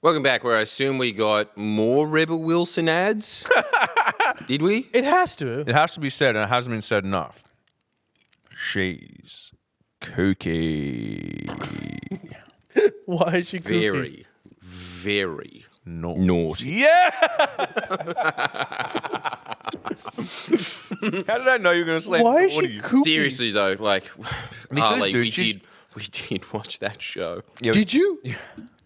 Welcome back, where I assume we got more Rebel Wilson ads. Did we? It has to. It has to be said, and it hasn't been said enough. She's kooky. Why is she kooky? Very, very Naughty. naughty. Yeah! How did I know you were going to say Why is naughty? she kooky? Seriously though, like, Because, Harley, dude, we she's- did watch that show. Yeah, Did you?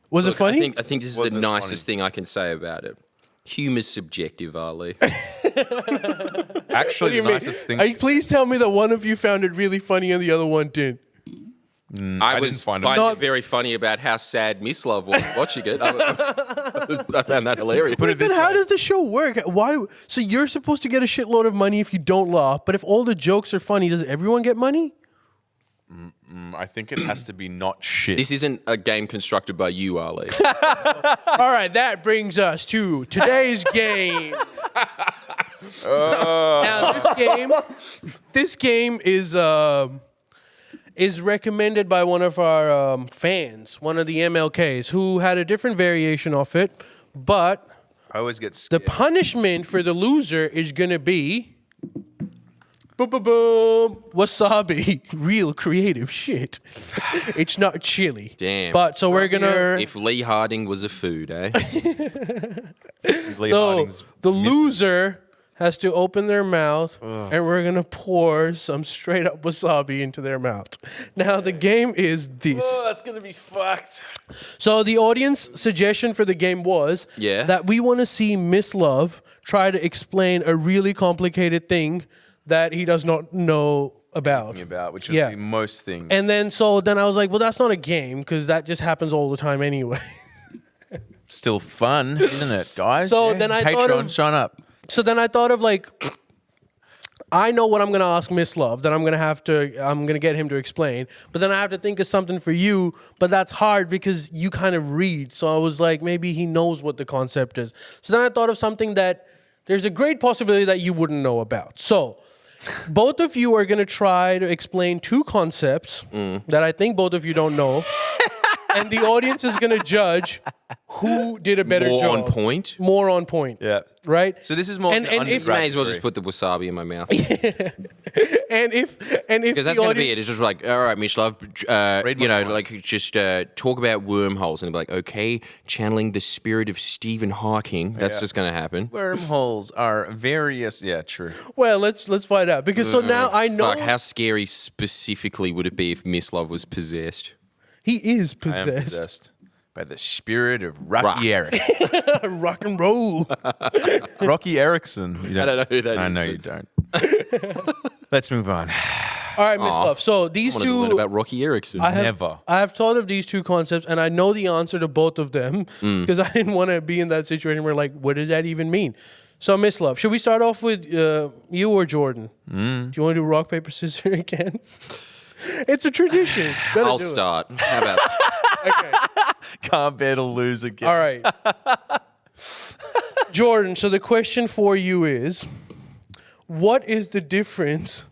Was Look, it funny? I think this is the Wasn't nicest thing I can say about it. Humor's subjective, Ali. Actually, the nicest thing... Please tell me that one of you found it really funny and the other one didn't. I didn't was find it. finding it very funny about how sad Miss Love was watching it. I found that hilarious. Put it Then this how way. does the show work? Why? So you're supposed to get a shitload of money if you don't laugh, but if all the jokes are funny, does everyone get money? I think it has to be not shit. This isn't a game constructed by you, Ali. All right, that brings us to today's game. Now this game is recommended by one of our fans, one of the MLKs, who had a different variation of it, but I always get the scared. punishment for the loser is gonna be boom, boom, boom, wasabi. Real creative shit. It's not chili. Damn. But so we're gonna. If Lee Harding was a food, eh? Lee So Harding's the missing. loser has to open their mouth, and we're gonna pour some straight up wasabi into their mouth. Now the game is this. that's going to be fucked. So the audience suggestion for the game was that we want to see Miss Love try to explain a really complicated thing that he does not know about. Which would be most things. And then I was like, well, that's not a game because that just happens all the time anyway. Still fun, isn't it, guys? So then I thought Patreon, of- sign up. So then I thought of like, I know what I'm gonna ask Miss Love that I'm gonna get him to explain, but then I have to think of something for you, but that's hard because you kind of read. So I was like, maybe he knows what the concept is. So then I thought of something that there's a great possibility that you wouldn't know about. So both of you are gonna try to explain two concepts that I think both of you don't know. And the audience is going to judge who did a better job. More on point. More on point. Yeah. Right? So this is more And the if- May as well just put the wasabi in my mouth. And if Because that's the going to be it. audience, It's just like, all right, Miss Love, Read my mind. like just talk about wormholes. And be like, okay, channeling the spirit of Stephen Hawking. That's just going to happen. Wormholes are various... Yeah, true. well, let's find out because so now I know Fuck, how scary specifically would it be if Miss Love was possessed? he is I am possessed. possessed by the spirit of Rocky Erickson. Rock and roll. Rocky Erickson. You I don't know who that I is, know but- you don't. Let's move on. All right, Miss Love. So these I wanted to learn two, about Rocky Erickson. I have thought of these two concepts, and I know the answer to both of them because I didn't want to be in that situation where like, what does that even mean? So, Miss Love, should we start off with you or Jordan? Do you want to do rock paper scissors again? It's a tradition. Gotta I'll do it. start. How about Okay. Can't bear to lose again. All right. Jordan, so the question for you is, what is the difference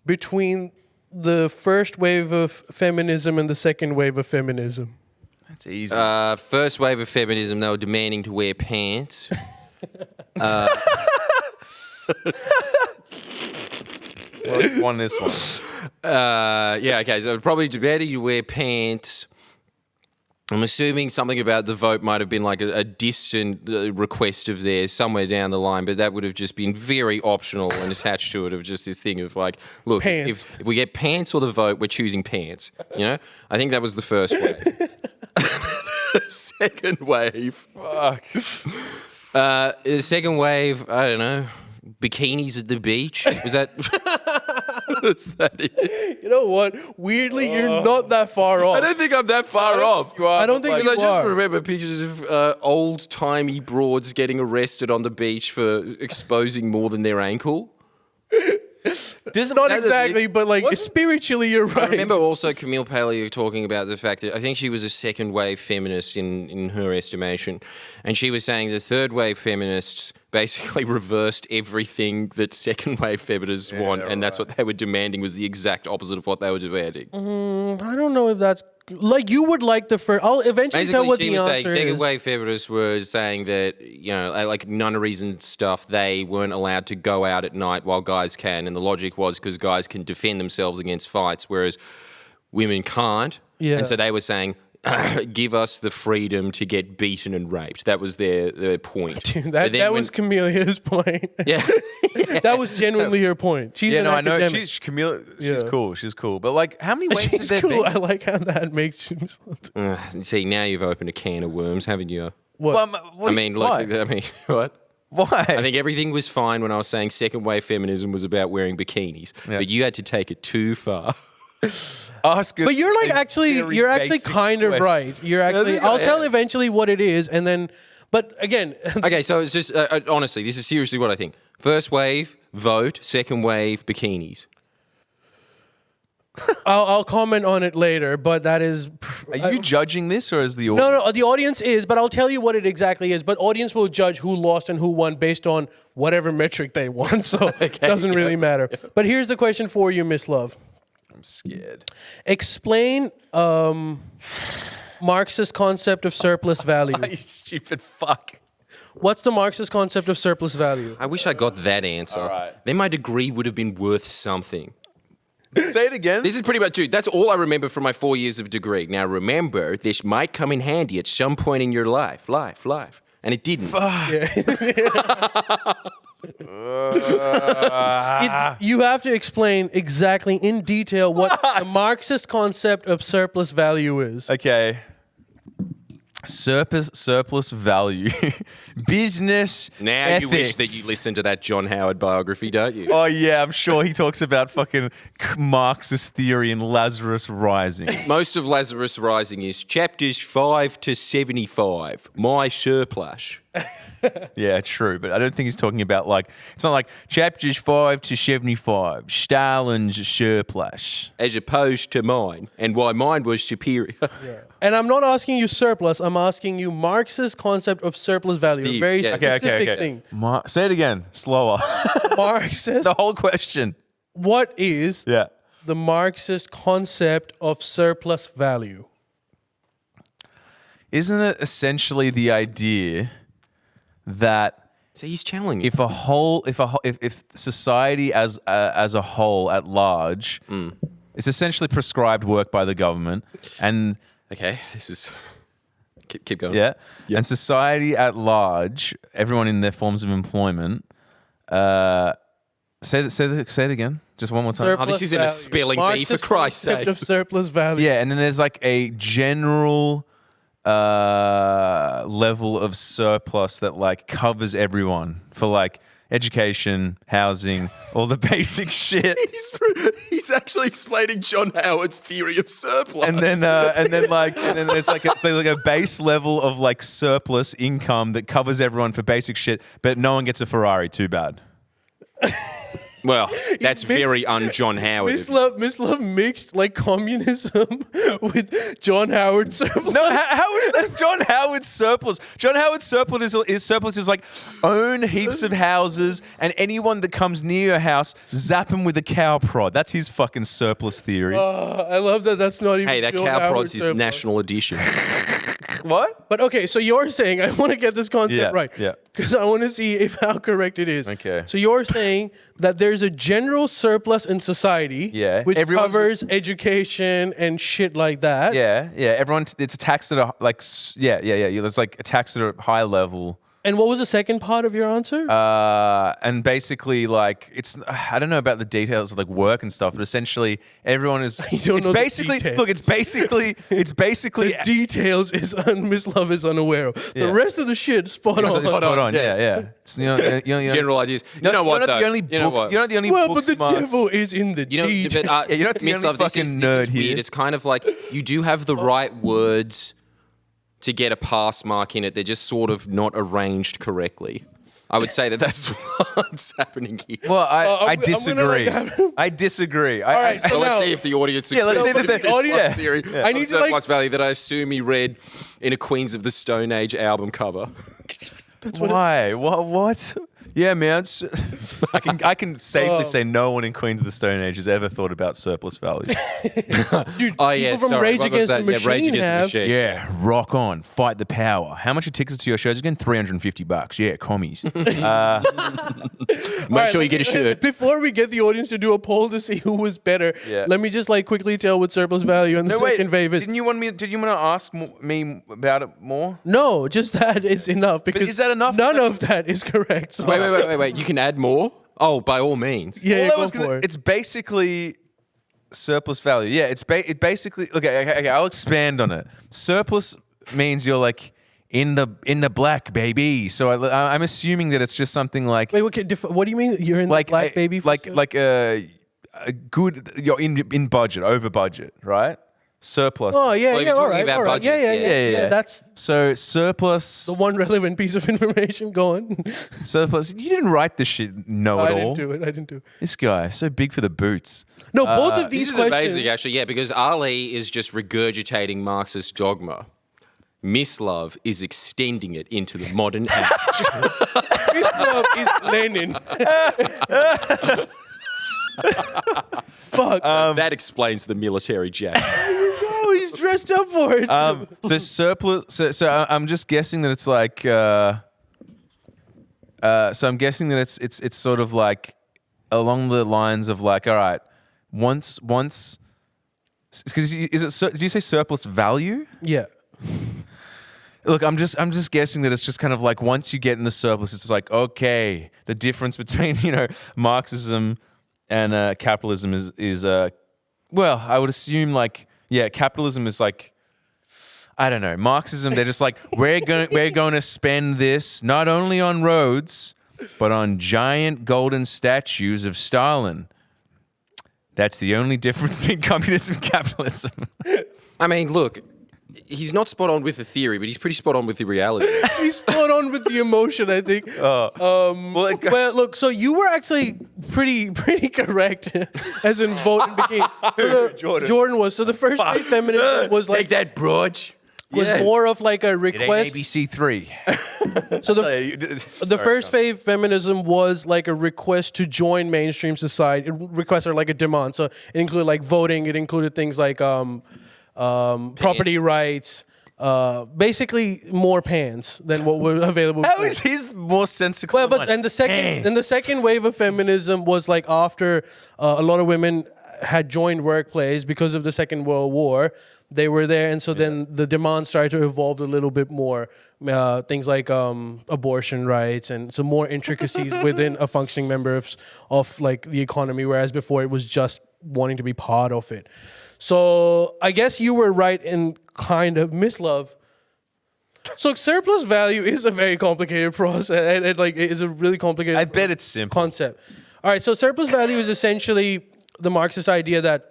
between the first wave of feminism and the second wave of feminism? That's easy. first wave of feminism? They were demanding to wear pants. Well, won this one. Yeah, okay. So probably demanding you wear pants. I'm assuming something about the vote might have been like a distant request of theirs somewhere down the line, but that would have just been very optional and attached to it of just this thing of like, look, Pants. if we get pants or the vote, we're choosing pants. You know? I think that was the first wave. Second wave. Fuck. The second wave, I don't know, bikinis at the beach. Was that... was that it? You know what? Weirdly, you're not that far off. I don't think I'm that far off. You are, I don't think Because you I just are. remember pictures of old-timey broads getting arrested on the beach for exposing more than their ankle. Not exactly, but like spiritually, you're right. I remember also Camille Pallier talking about the fact that I think she was a second-wave feminist in her estimation, and she was saying the third-wave feminists basically reversed everything that second-wave feminists want, and that's what they were demanding was the exact opposite of what they were demanding. I don't know if that's like you would like the first. I'll eventually tell Basically, what she the was saying, answer second is. wave feminists was saying that, like nunneries and stuff, they weren't allowed to go out at night while guys can. And the logic was because guys can defend themselves against fights, whereas women can't. Yeah. And so they were saying, give us the freedom to get beaten and raped. That was their point. Dude, But then that was Camelia's point. Yeah. That was genuinely her point. She's Yeah, an no, I know. academic. She's Camille. She's Yeah. cool. She's cool. But like, how many waves has She's there cool. I been? like how that makes you. See, now you've opened a can of worms, haven't you? What? Well, what I do mean, you- look, why? I mean, what? Why? I think everything was fine when I was saying second wave feminism was about wearing bikinis, Yeah. but you had to take it too far. Ask But you're like a actually, very you're actually basic kind of question. right. You're actually. think I I'll tell am. eventually what it is, and then. But again, Okay, so it's just honestly, this is seriously what I think. First wave, vote. Second wave, bikinis. I'll comment on it later. But that is. Are you judging this, or is the audience? No, the audience is, but I'll tell you what it exactly is. But audience will judge who lost and who won based on whatever metric they want. So it doesn't really matter. But here's the question for you, Miss Love. I'm scared. Explain Marxist concept of surplus value. You stupid fuck. What's the Marxist concept of surplus value? I wish I got that answer. All right. Then my degree would have been worth something. Say it again. This is pretty much, dude, that's all I remember from my 4 years of degree. Now remember, this might come in handy at some point in your life. And it didn't. You have to explain exactly in detail what the Marxist concept of surplus value is. Okay. Surplus value. Business Now you wish that ethics. you listened to that John Howard biography, don't you? Oh yeah, I'm sure he talks about fucking Marxist theory and Lazarus Rising. Most of Lazarus Rising is chapters 5 to 75. My surplus. Yeah, true, but I don't think he's talking about like it's not like chapters 5 to 75. Stalin's surplus. As opposed to mine, and why mine was superior. And I'm not asking you surplus, I'm asking you Marxist concept of surplus value. A very Yeah. specific thing. Say it again, slower. Marxist, The whole question. what is Yeah. the Marxist concept of surplus value? Isn't it essentially the idea that So he's channeling you. if society as a whole at large, it's essentially prescribed work by the government, and Okay, this is... Keep going. yeah, and society at large, everyone in their forms of employment. Say it again, just one more time. Surplus this isn't a value. spelling bee, for Marxist Christ's concept sake. of surplus value. Yeah, and then there's like a general level of surplus that like covers everyone for like education, housing, all the basic shit. He's actually explaining John Howard's theory of surplus. And then there's like a base level of like surplus income that covers everyone for basic shit, but no one gets a Ferrari. Too bad. Well, that's very un-John Howard. Miss Love mixed like communism with John Howard surplus. No, how is that John Howard's surplus? John Howard's surplus is like own heaps of houses, and anyone that comes near your house, zap him with a cow prod. That's his fucking surplus theory. I love that. That's not even. Hey, that John cow Howard prods is surplus. national edition. What? But okay, so you're saying I want to get this concept Yeah, right, yeah. because I want to see if how correct it is. Okay. So you're saying that there's a general surplus in society, Yeah, which everyone's- covers education and shit like that. Yeah. Everyone, it's a tax at a like. Yeah. There's like a tax at a high level. And what was the second part of your answer? And basically, like, I don't know about the details of like work and stuff, but essentially, everyone is. You don't It's know the basically details. look. It's basically. the details is Miss Love is unaware of. Yeah. The rest of the shit spot It's on. spot on. Yeah. It's, General ideas. You know what, You're not though? the only You know book. what? You're not the only Well, book but the smarts. devil is in the You know, detail. but, you're not the Miss only Love, this fucking is nerd weird. here. It's kind of like you do have the right words to get a pass mark in it. They're just sort of not arranged correctly. I would say that that's what's happening here. Well, I'm I gonna, disagree. like, I disagree. All right, so So now, let's see if the audience Yeah, let's agrees see with that the this audience- theory I need of to, like- surplus value that I assume he read in a Queens of the Stone Age album cover. Why? What? Yeah, man. I can safely say no one in Queens of the Stone Age has ever thought about surplus values. Dude, Oh yeah, people from sorry. Rage What was Against the that? Machine Yeah, Rage Against the have. Machine. Yeah, rock on, fight the power. How much are tickets to your shows again? $350. Yeah, commies. Make sure you get a shirt. Before we get the audience to do a poll to see who was better, let me just like quickly tell what surplus value and the second wave is. Did you want to ask me about it more? No, just that is enough. Because is that enough? None of that is correct. So Wait. You can add more? Oh, by all means. yeah, All I go for it. It's basically surplus value. Yeah, it basically. Okay, I'll expand on it. Surplus means you're like in the black, baby. So I'm assuming that it's just something like Wait, what do you mean? You're in like the black baby? like a good. You're in budget, over budget, right? Surplus. Oh yeah, Well, if yeah, you're all talking right, about all right. budgets, Yeah. That's So surplus. the one relevant piece of information. Go on. Surplus. You didn't write this shit. Know I it all. didn't do it. This guy so big for the boots. No, both of these This is questions. amazing, actually. Yeah, because Ali is just regurgitating Marxist dogma. Miss Love is extending it into the modern age. This love is Lenin. Fuck. That explains the military jacket. Oh, he's dressed up for it. So surplus. So I'm just guessing that it's like. So I'm guessing that it's sort of like along the lines of like, all right, once. Because did you say surplus value? Yeah. Look, I'm just guessing that it's just kind of like once you get in the surplus, it's like okay, the difference between Marxism and capitalism is well, I would assume like capitalism is like I don't know, Marxism they're just like we're going to spend this not only on roads but on giant golden statues of Stalin. That's the only difference between communism and capitalism. I mean, look, he's not spot on with the theory, but he's pretty spot on with the reality. He's spot on with the emotion, I think. Well, look, so you were actually pretty correct, as in vote became. Jordan was. So the first wave feminism was like Take that, broad. was more of like a It ain't request. ABC 3. So the first wave feminism was like a request to join mainstream society. Requests are like a demand. So it included like voting. It included things like property rights. Basically more pants than what were available. How before. is his more sensical? Well, but and the second wave of feminism was like after a lot of women had joined workplace because of the Second World War. They were there, and so then the demand started to evolve a little bit more. Things like abortion rights and some more intricacies within a functioning member of like the economy, whereas before it was just wanting to be part of it. So I guess you were right in kind of mislove. So surplus value is a very complicated process, and like it is a really complicated. I bet it's simple. Concept. All right, so surplus value is essentially the Marxist idea that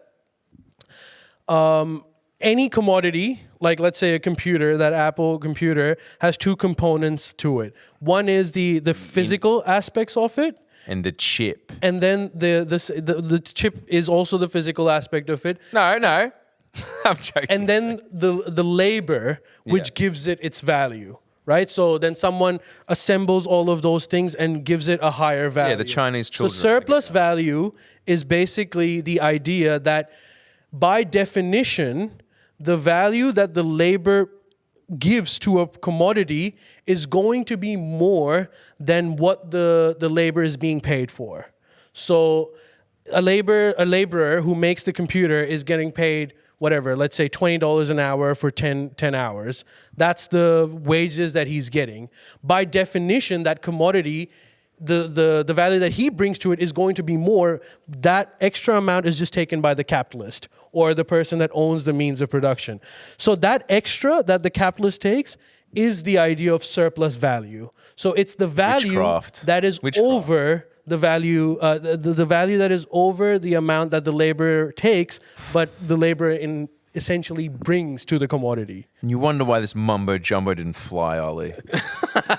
any commodity, like let's say a computer, that Apple computer has two components to it. One is the physical aspects of it, And the chip. and then the chip is also the physical aspect of it. No. I'm joking. And then the labor which gives it its value, right? So then someone assembles all of those things and gives it a higher value. the Chinese children. So surplus value is basically the idea that by definition, the value that the labor gives to a commodity is going to be more than what the labor is being paid for. So a laborer who makes the computer is getting paid whatever, let's say $20 an hour for 10 hours. That's the wages that he's getting. By definition, that commodity, the value that he brings to it is going to be more. That extra amount is just taken by the capitalist or the person that owns the means of production. So that extra that the capitalist takes is the idea of surplus value. So it's the value that is over the value, the value that is over the amount that the laborer takes, but the laborer essentially brings to the commodity. And you wonder why this mumbo jumbo didn't fly, Ollie.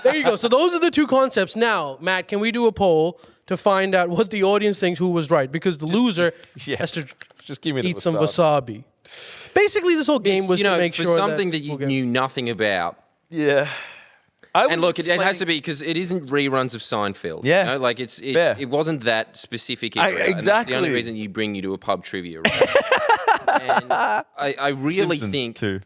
There you go. So those are the two concepts. Now, Matt, can we do a poll to find out what the audience thinks who was right? Because the loser has to Just give me the eat some wasabi. Basically, this whole game was to make for sure something that you knew nothing about. Yeah. And look, it has to be because it isn't reruns of Seinfeld. Yeah. You know? Like it wasn't that specific. Era, exactly. And that's the only reason you bring you to a pub trivia. Right? And I really Simpsons think, too.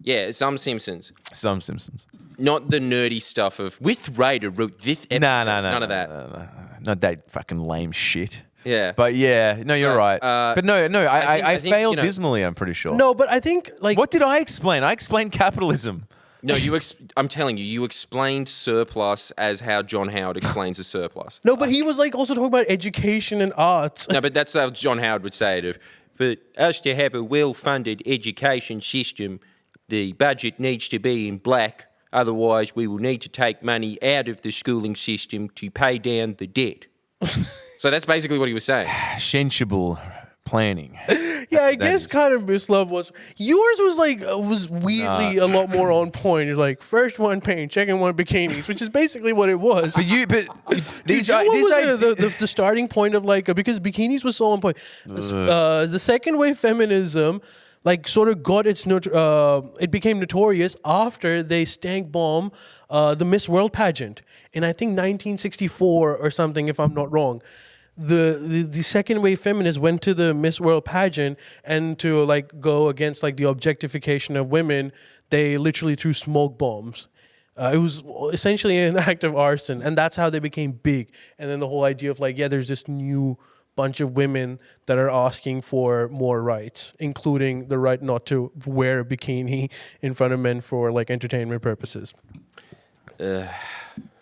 yeah, some Simpsons, Some Simpsons. not the nerdy stuff of with Raider wrote this. Episode. No. None of that. No. Not that fucking lame shit. Yeah. But yeah, no, you're right. But no, I think, failed you know- dismally, I'm pretty sure. No, but I think like What did I explain? I explained capitalism. No, I'm telling you, you explained surplus as how John Howard explains a surplus. no, but he was like also talking about education and arts. No, but that's how John Howard would say it. For us to have a well-funded education system, the budget needs to be in black. Otherwise, we will need to take money out of the schooling system to pay down the debt. So that's basically what he was saying. Sensible planning. Yeah, I guess kind of Miss Love was. Yours was like was weirdly a lot more on point. You're like first one paint, second one bikinis, which is basically what it was. But these Dude, are what was the starting point of like because bikinis was so on point. The second wave feminism like sort of got its it became notorious after they stank bomb the Miss World pageant in I think 1964 or something if I'm not wrong. The second wave feminists went to the Miss World pageant and to like go against like the objectification of women, they literally threw smoke bombs. It was essentially an act of arson, and that's how they became big. And then the whole idea of like, yeah, there's this new bunch of women that are asking for more rights, including the right not to wear a bikini in front of men for like entertainment purposes.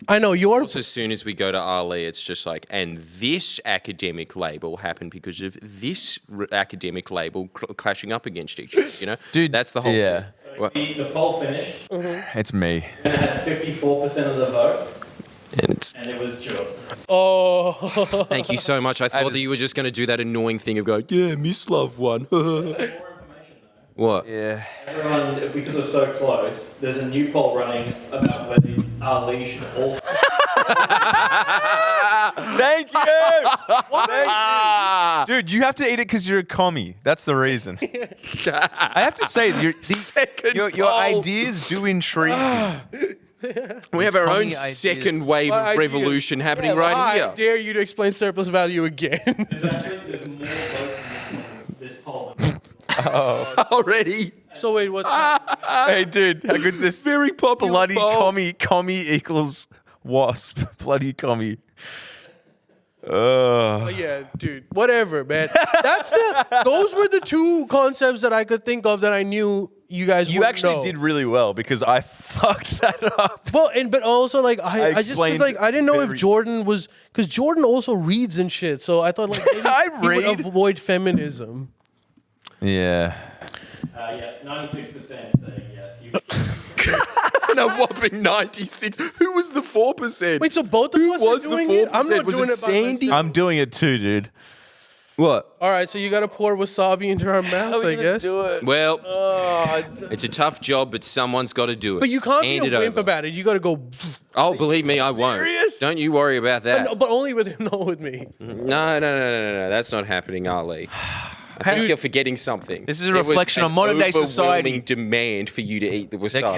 I know you're. Also, as soon as we go to Ali, it's just like, and this academic label happened because of this academic label clashing up against each other. You know, Dude, that's the whole. yeah. Thing. The poll finished, It's me. and it had 54% of the vote, And and it was Jill. Oh, thank you so much. I thought that you were just going to do that annoying thing of going, yeah, Miss Love won. More information though. What? Yeah. Everyone, because it's so close, there's a new poll running about whether Ali should also. Thank you. Dude, you have to eat it because you're a commie. That's the reason. I have to say, your poll. ideas do intrigue me. We have our own funny ideas. second wave My of ideas. revolution happening right I here. dare you to explain surplus value again. There's more votes in this poll. Already. So wait, what's Hey, dude, how good's this? Very popular Bloody poll. commie equals wasp. Bloody commie. Oh, yeah, dude. Whatever, man. Those were the two concepts that I could think of that I knew you guys You would actually know. did really well because I fucked that up. Well, but also like I just 'cause, explained like I didn't know if very- Jordan was because Jordan also reads and shit. So I thought like maybe I he would read. avoid feminism. Yeah. Yeah, 96% saying yes. And a whopping 96. Who was the 4%? Wait, so both of us was are the doing it? I'm 4%? not Was doing it it by Sandy? myself. I'm doing it too, dude. What? All right, so you got to pour wasabi into our mouths, I guess. Well, it's a tough job, but someone's got to do it. But you can't Hand be it a wimp over. about it. You got to go. Oh, believe me, I won't. serious? Don't you worry about that. But only with him, not with me. No. That's not happening, Ali. I think you're forgetting something. This is a There was reflection an on modern day overwhelming society. demand for you to eat the wasabi. The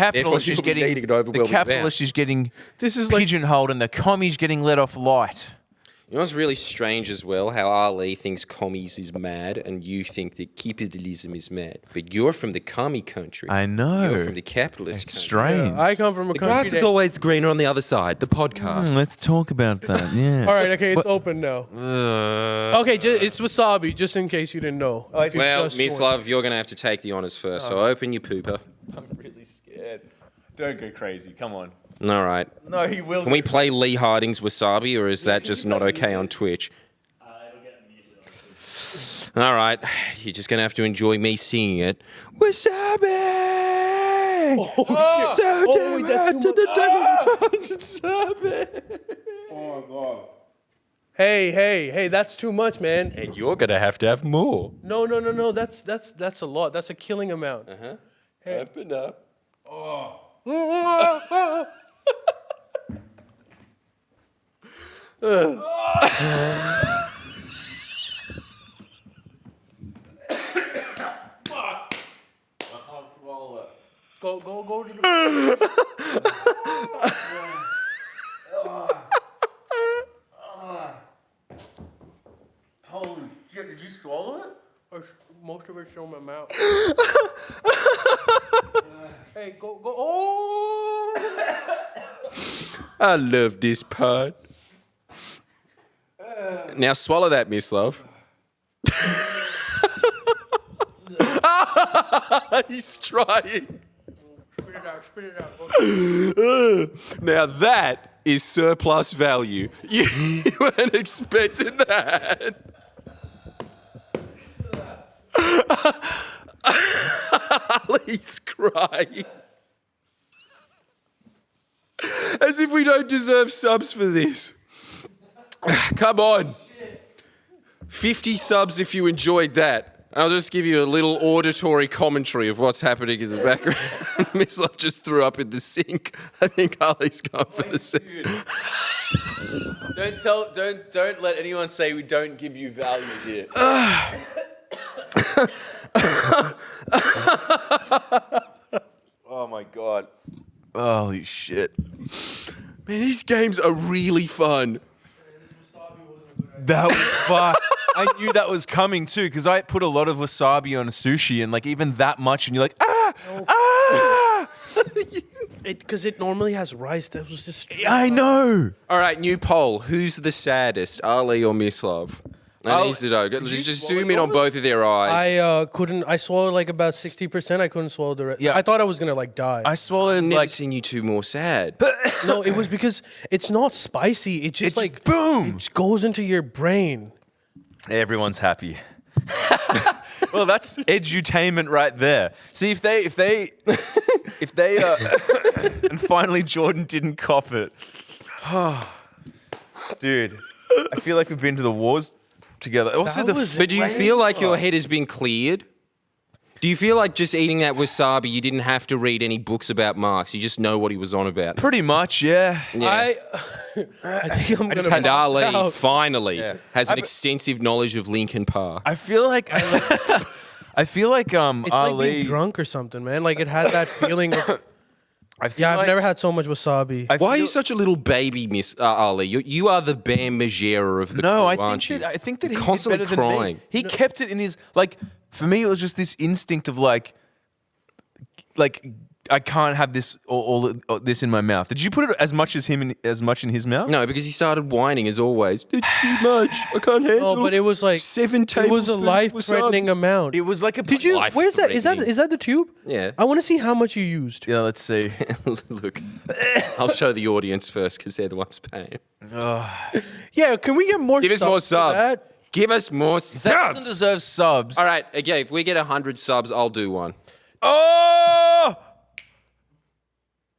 capitalist is getting This is like pigeonholed, and the commie's getting let off light. You know what's really strange as well? How Ali thinks commies is mad, and you think that capitalism is mad. But you're from the commie country. I know. You're from the capitalist It's country. strange. I come from a country. that- always greener on the other side. The podcast. Let's talk about that. Yeah. All right, okay, it's open now. Okay, it's wasabi, just in case you didn't know. Well, Just Miss one. Love, you're going to have to take the honours first. So open your pooper. I'm really scared. Don't go crazy. Come on. All right. No, he will. Can we play Lee Harding's Wasabi, or is that just not okay on Twitch? It'll get muted on Twitch. All right. You're just going to have to enjoy me singing it. Wasabi! So wait, that's too Wasabi! Hey, that's too much, man. And you're going to have more. No, that's a lot. That's a killing amount. Open up. Go to the never show my mouth. Hey, go. Oh! I love this part. Now swallow that, Miss Love. He's trying. Spit it out. Now that is surplus value. You weren't expecting that. Ali's crying. As if we don't deserve subs for this. Come on. 50 subs if you enjoyed that. I'll just give you a little auditory commentary of what's happening in the background. Miss Love just threw up in the sink. I think Ali's gone for the sink. Don't let anyone say we don't give you value here. Oh my god. Holy shit. Man, these games are really fun. That was fun. I knew that was coming too, because I put a lot of wasabi on sushi, and like even that much, and you're like, Because it normally has rice. That was just. I know. All right, new poll. Who's the saddest, Ali or Miss Love? I need to know. Just zoom in on both of their eyes. I couldn't. I swallowed like about 60%. I couldn't swallow the rest. Yeah. I thought I was gonna like die. I swallowed Never like seen you two more sad. No, it was because it's not spicy. It just It's like boom. It just goes into your brain. everyone's happy. Well, that's edutainment right there. See, if they and finally Jordan didn't cop it. Dude, I feel like we've been to the wars together. Also, That was- But do you feel like your head has been cleared? Do you feel like just eating that wasabi, you didn't have to read any books about Marx? You just know what he was on about? pretty much, yeah. Yeah. I think I'm gonna. And Ali pass out. finally Yeah. has an extensive knowledge of Lincoln Park. I feel like I feel like It's like Ali. being drunk or something, man. Like it had that feeling. Of, I feel yeah, I've like- never had so much wasabi. I Why are you feel- such a little baby, Miss Ali? You are the Bam Margera of the No, crew, I aren't think you? that he did Constantly better than me. crying. He kept it in his like. For me, it was just this instinct of like I can't have this all this in my mouth. Did you put it as much in his mouth? No, because he started whining as always. It's too much. I can't handle. Oh, but it was like 7 It was a tablespoons of life-threatening wasabi. amount. It was like a. Did you? Life Where's that? Is that the tube? Yeah. I want to see how much you used. Yeah, let's see. Look, I'll show the audience first because they're the ones paying. Yeah, can we get more? Give us more for subs. that? Give us more That doesn't subs. deserve subs. All right, okay. If we get 100 subs, I'll do one. Oh,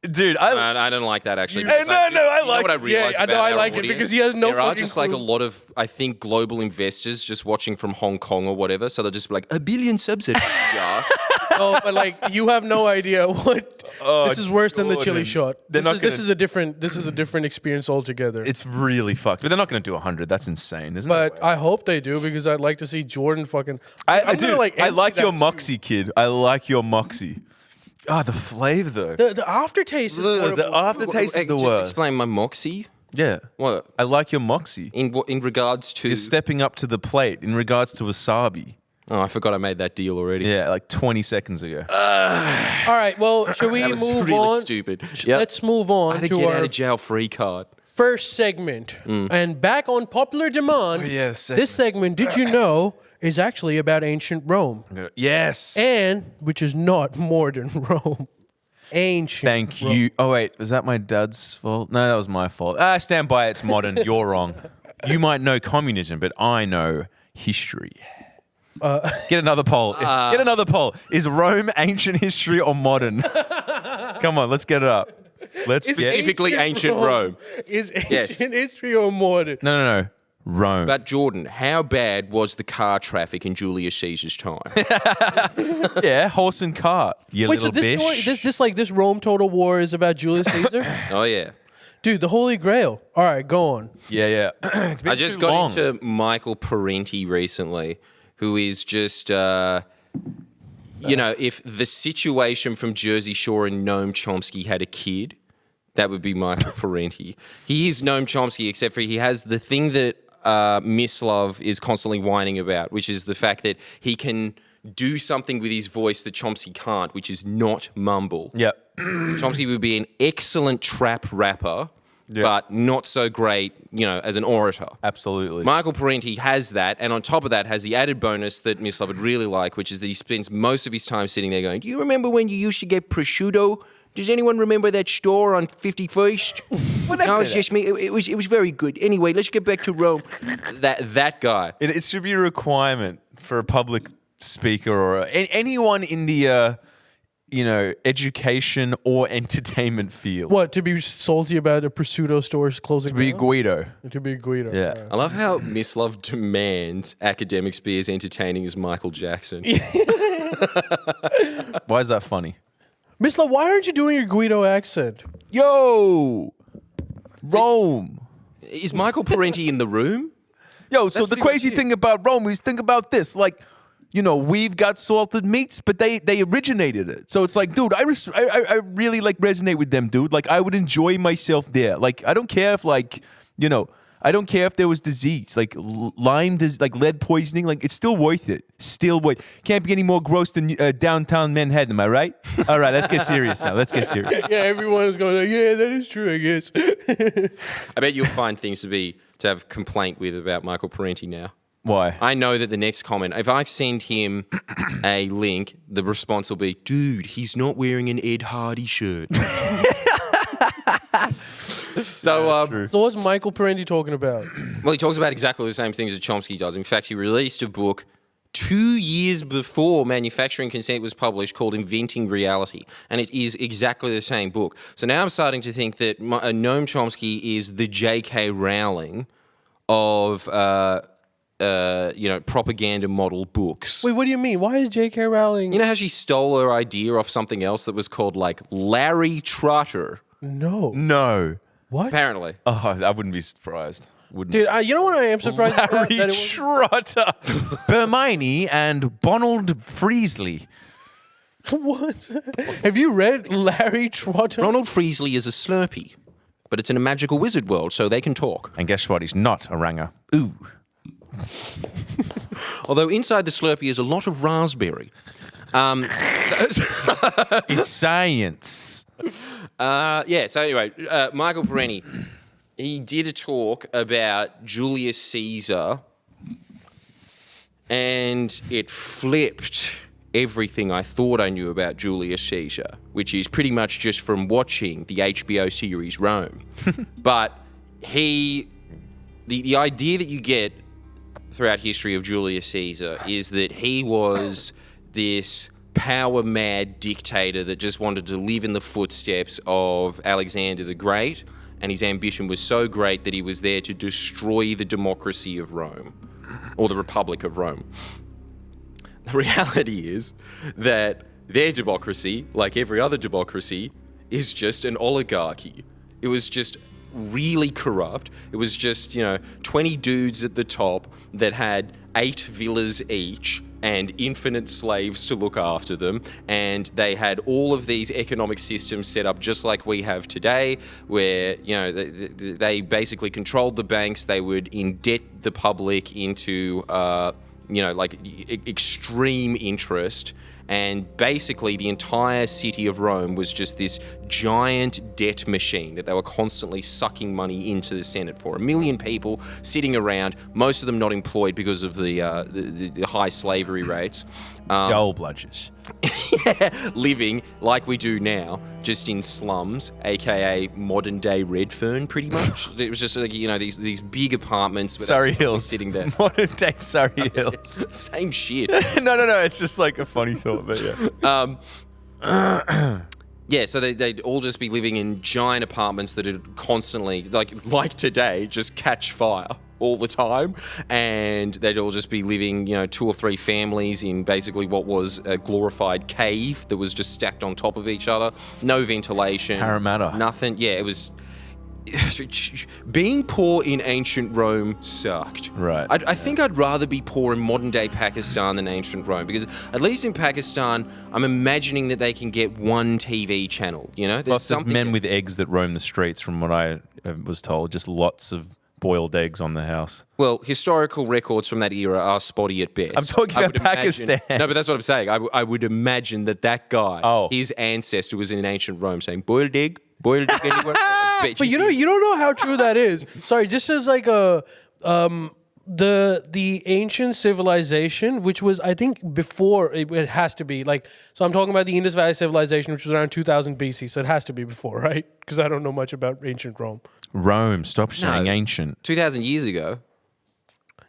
dude, I don't like that actually. Hey, because no, no, I you know like what I it. realized Yeah, I know about I our like it audience? because he has no There are fucking just like a clue. lot of, I think, global investors just watching from Hong Kong or whatever. So they'll just be like, 1 billion subs at yes. No, but like you have no idea what. This is worse than the chili Jordan. shot. They're not This gonna- is a different experience altogether. it's really fucked. But they're not going to do 100. That's insane, isn't But it? I hope they do because I'd like to see Jordan fucking. I I'm do. gonna, I empty like that your too. moxie, kid. I like your moxie. Ah, the flavor though. The aftertaste is Ugh, horrible. the aftertaste is the Just worst. explain my moxie. Yeah. What? I like your moxie. In regards to. You're stepping up to the plate in regards to wasabi. Oh, I forgot I made that deal already. Yeah, like 20 seconds ago. All right, well, should we That was move really on? stupid. Let's move I on had to to get out our of jail free card. first segment. And back on popular demand, yeah, this segment, did you know, is actually about ancient Rome. Yes. And, which is not modern Rome. Ancient Thank Rome. you. Oh, wait. Was that my dad's fault? No, that was my fault. Stand by. It's modern. You're wrong. You might know communism, but I know history. Get another poll. Get another poll. Is Rome ancient history or modern? Come on, let's get it up. Let's Is get. Specifically ancient Rome. Is ancient Yes. history or modern? No. Rome. But Jordan, how bad was the car traffic in Julius Caesar's time? Yeah, horse and cart. You Wait, so little this bitch. story, this Rome Total War is about Julius Caesar? Oh yeah. Dude, the Holy Grail. All right, go on. Yeah. It's been I just too got long. into Michael Parenti recently, who is just, if the situation from Jersey Shore and Noam Chomsky had a kid, that would be Michael Parenti. He is Noam Chomsky, except for he has the thing that Miss Love is constantly whining about, which is the fact that he can do something with his voice that Chomsky can't, which is not mumble. Yep. Chomsky would be an excellent trap rapper, but not so great, as an orator. Absolutely. Michael Parenti has that, and on top of that has the added bonus that Miss Love would really like, which is that he spends most of his time sitting there going, do you remember when you used to get prosciutto? Does anyone remember that store on 51st? No, it's just me. It was very good. Anyway, let's get back to Rome. That guy. It should be a requirement for a public speaker or anyone in the education or entertainment field. What, to be salty about a prosciutto store's closing? To be down? Guido. To be Guido. Yeah. I love how Miss Love demands academics be as entertaining as Michael Jackson. Why is that funny? Miss Love, why aren't you doing your Guido accent? Yo! Rome. Is Michael Parenti in the room? Yo, so the pretty crazy much it. thing about Rome is think about this. Like, we've got salted meats, but they originated it. So it's like, dude, I really resonate with them, dude. Like, I would enjoy myself there. Like, I don't care if I don't care if there was disease, like Lyme disease, like lead poisoning, like it's still worth it. Still worth. Can't be any more gross than downtown Manhattan, am I right? All right, let's get serious now. Let's get serious. Yeah, everyone's going like, yeah, that is true, I guess. I bet you'll find things to have complaint with about Michael Parenti now. Why? I know that the next comment, if I send him a link, the response will be, dude, he's not wearing an Ed Hardy shirt. So what's Michael Parenti talking about? Well, he talks about exactly the same things that Chomsky does. In fact, he released a book 2 years before Manufacturing Consent was published called Inventing Reality, and it is exactly the same book. So now I'm starting to think that Noam Chomsky is the J.K. Rowling of propaganda model books. Wait, what do you mean? Why is J.K. Rowling? You know how she stole her idea off something else that was called like Larry Trotter? No. What? Apparently. Oh, I wouldn't be surprised. Wouldn't. Dude, you know what I am surprised about? Larry That it was- Trotter, Hermione, and Bonald Freesley. What? Have you read Larry Trotter? Ronald Freesley is a Slurpee, but it's in a magical wizard world, so they can talk. And guess what? He's not a ranger. Ooh. Although inside the Slurpee is a lot of raspberry. It's science. So anyway, Michael Parenti, he did a talk about Julius Caesar, and it flipped everything I thought I knew about Julius Caesar, which is pretty much just from watching the HBO series Rome. But the idea that you get throughout history of Julius Caesar is that he was this power-mad dictator that just wanted to live in the footsteps of Alexander the Great, and his ambition was so great that he was there to destroy the democracy of Rome, or the Republic of Rome. The reality is that their democracy, like every other democracy, is just an oligarchy. It was just really corrupt. It was just, 20 dudes at the top that had 8 villas each and infinite slaves to look after them, and they had all of these economic systems set up just like we have today, where they basically controlled the banks. They would indebt the public into extreme interest, and basically the entire city of Rome was just this giant debt machine that they were constantly sucking money into the Senate for. 1 million people sitting around, most of them not employed because of the high slavery rates. Dole bludgers. Living like we do now, just in slums, aka modern day Redfern, pretty much. It was just like, these big apartments with Surrey people Hills. sitting there. Modern day Surrey Hills. Same shit. No. It's just like a funny thought, but yeah. Yeah, so they'd all just be living in giant apartments that would constantly, like today, just catch fire all the time. And they'd all just be living, 2 or 3 families in basically what was a glorified cave that was just stacked on top of each other. No ventilation. Parramatta. Nothing. Yeah, it was... Being poor in ancient Rome sucked. Right. I think I'd rather be poor in modern day Pakistan than ancient Rome, because at least in Pakistan, I'm imagining that they can get one TV channel. There's Plus, there's something men with eggs that roam the streets, from what I was told. Just lots of boiled eggs on the house. Well, historical records from that era are spotty at best. I'm talking I about would imagine- Pakistan. No, but that's what I'm saying. I would imagine that guy, his ancestor was in ancient Rome saying, boiled egg anywhere? But you don't know how true that is. Sorry, just as like a the ancient civilization, which was I think before it has to be like. So I'm talking about the Indus Valley civilization, which was around 2000 BC. So it has to be before, right? Because I don't know much about ancient Rome. Rome, stop saying No. ancient. 2,000 years ago.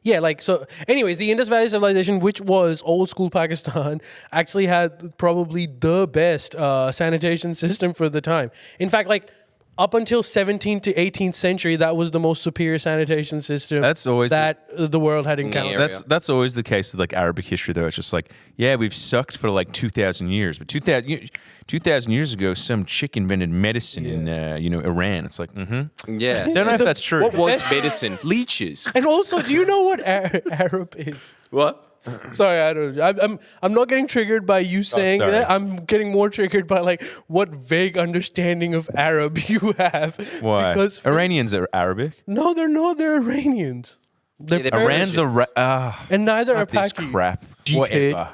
Yeah, like so. Anyways, the Indus Valley civilization, which was old school Pakistan, actually had probably the best sanitation system for the time. In fact, like up until 17th to 18th century, that was the most superior sanitation system That's always the world had encountered. area. That's always the case with like Arabic history, though. It's just like, yeah, we've sucked for like 2,000 years, but 2,000 years ago, some chick invented medicine in Iran. It's like, Yeah. don't know if that's true. What was medicine? Leeches. And also, do you know what Arab is? What? Sorry, I don't. I'm not getting triggered by you saying sorry. that. I'm getting more triggered by like what vague understanding of Arab you have. Why? Because Iranians are Arabic. no, they're not. They're Iranians. They're they're Persians. Iran's and neither are this Paki. crap. Dickhead. Whatever.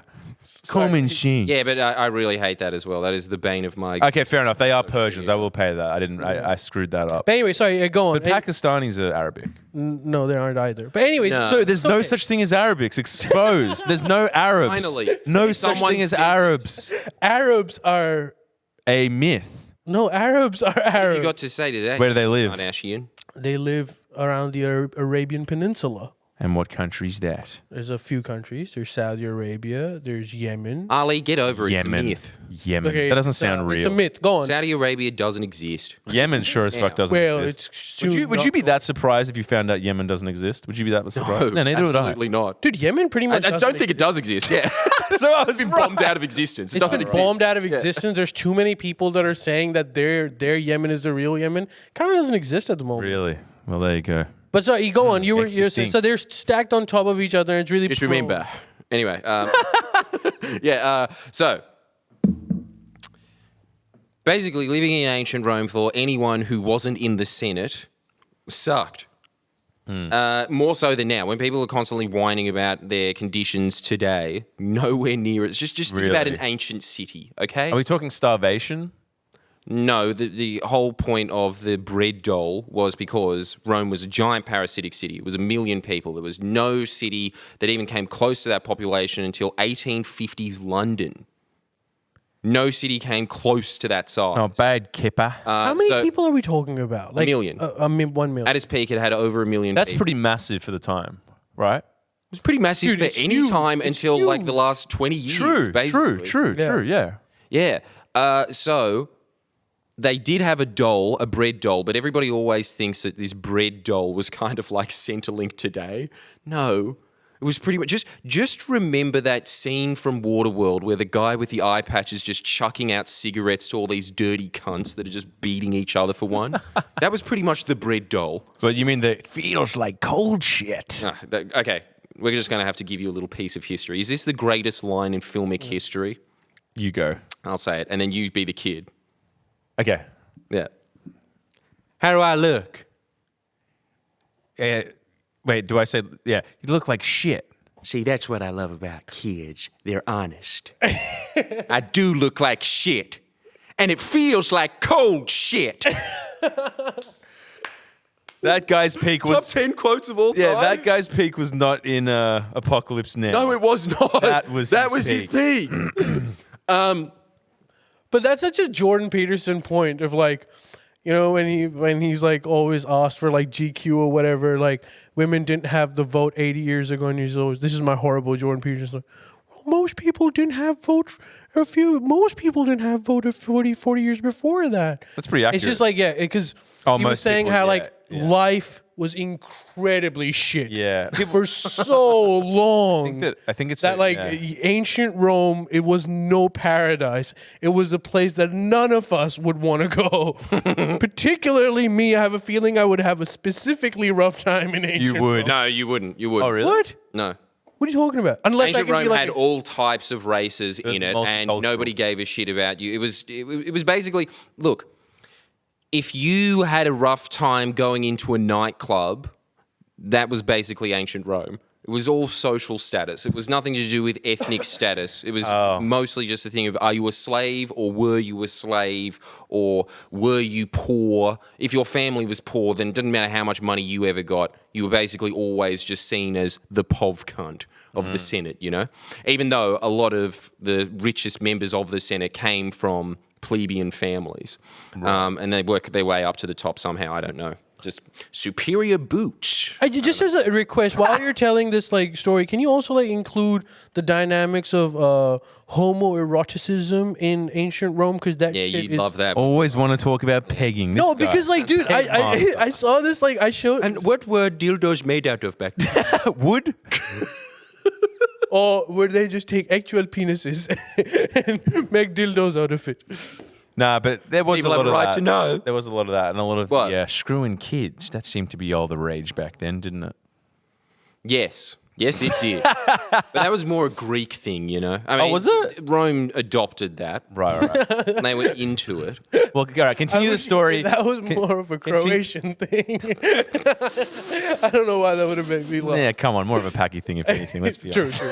Common sheen. Yeah, but I really hate that as well. That is the bane of my... Okay, fair enough. They are Persians. I will pay that. I screwed that up. But anyway, sorry, go on. But Pakistanis are Arabic. No, they aren't either. But anyways, No. So there's no okay. such thing as Arabics. Exposed. There's no Arabs. Finally. No such Someone thing as says- Arabs. Arabs are A myth. Arabs are Arabs. You got to say to that. Where do they live? Kardashian. They live around the Arabian Peninsula. And what country's that? There's a few countries. There's Saudi Arabia. There's Yemen. Ali, get over it. Yemen. It's a myth. Yemen. Okay, That doesn't it's, sound real. It's a myth. Go on. Saudi Arabia doesn't exist. Yemen sure as fuck doesn't Well, exist. it's soon Would you not- be that surprised if you found out Yemen doesn't exist? Would you be that surprised? No, neither would I. Absolutely not. Dude, Yemen pretty much. I doesn't don't think it does exist. Yeah. So I was It's been bombed out of existence. It It's doesn't been exist. bombed out of existence. There's too many people that are saying that their Yemen is the real Yemen. Kind of doesn't exist at the moment. Really? Well, there you go. But sorry, you go on. You makes you were saying think. so they're stacked on top of each other. And it's really Just pro- remember. Anyway. So basically living in ancient Rome for anyone who wasn't in the Senate sucked. More so than now. When people are constantly whining about their conditions today, nowhere near it. Just think about an Really? ancient city, okay? Are we talking starvation? No, the whole point of the bread dole was because Rome was a giant parasitic city. It was 1 million people. There was no city that even came close to that population until 1850s London. No city came close to that size. Oh, bad kipper. How many so people are we talking about? Like million. 1 million. At its peak, it had over 1 million That's people. pretty massive for the time, right? It was pretty massive Dude, for it's any huge. time It's until like huge. the last 20 years, True, basically. yeah. Yeah. So they did have a dole, a bread dole, but everybody always thinks that this bread dole was kind of like Centrelink today. No. It was pretty much just remember that scene from Waterworld where the guy with the eye patch is just chucking out cigarettes to all these dirty cunts that are just beating each other for one. That was pretty much the bread dole. But you mean that it feels like cold shit? Okay, we're just going to have to give you a little piece of history. Is this the greatest line in filmic history? You go. I'll say it, and then you be the kid. Okay. Yeah. How do I look? Wait, do I say, yeah, you look like shit. See, that's what I love about kids. They're honest. I do look like shit. And it feels like cold shit. That guy's peak was... Top 10 quotes of all time? Yeah, that guy's peak was not in Apocalypse Now. No, it was not. That was his his peak. But that's such a Jordan Peterson point of like, you know, when he's like always asked for like GQ or whatever, like women didn't have the vote 80 years ago, and he's always, this is my horrible Jordan Peterson. Like, well, most people didn't have vote most people didn't have vote 40 years before that. That's pretty accurate. It's just like, yeah, because Oh, he was most saying people, how yeah, like yeah. life was incredibly shit. Yeah. For so long. I think it's That like yeah. ancient Rome, it was no paradise. It was a place that none of us would want to go. Particularly me. I have a feeling I would have a specifically rough time in ancient You would. Rome. No, you wouldn't. You wouldn't. Oh, really? What? No. What are you talking about? Unless Ancient I Rome can be like had all types of races in it, and multicultural. nobody gave a shit about you. It was basically, look, if you had a rough time going into a nightclub, that was basically ancient Rome. It was all social status. It was nothing to do with ethnic status. It was mostly just a thing of, are you a slave or were you a slave or were you poor? If your family was poor, then it didn't matter how much money you ever got. You were basically always just seen as the pov cunt of the Senate, you know? Even though a lot of the richest members of the Senate came from plebeian families. And they worked their way up to the top somehow, I don't know. Just superior boots. Just as a request, while you're telling this like story, can you also like include the dynamics of homoeroticism in ancient Rome? Because that shit you'd is... love that. Always want to talk about pegging. This No, guy. because like, dude, I saw this like I showed. And what were dildos made out of back then? Wood? Or would they just take actual penises and make dildos out of it? Nah, but there was People a lot have a of right that. to know. There was a lot of that, and a lot of What? screwing kids. That seemed to be all the rage back then, didn't it? Yes, it did. But that was more a Greek thing, you know? I mean, was it? Rome adopted that. Right. And they were into it. Well, all right, continue the story. That was more of a Croatian thing. I don't know why that would have made me laugh. Yeah, come on, more of a packy thing, if anything. Let's be True, honest. true.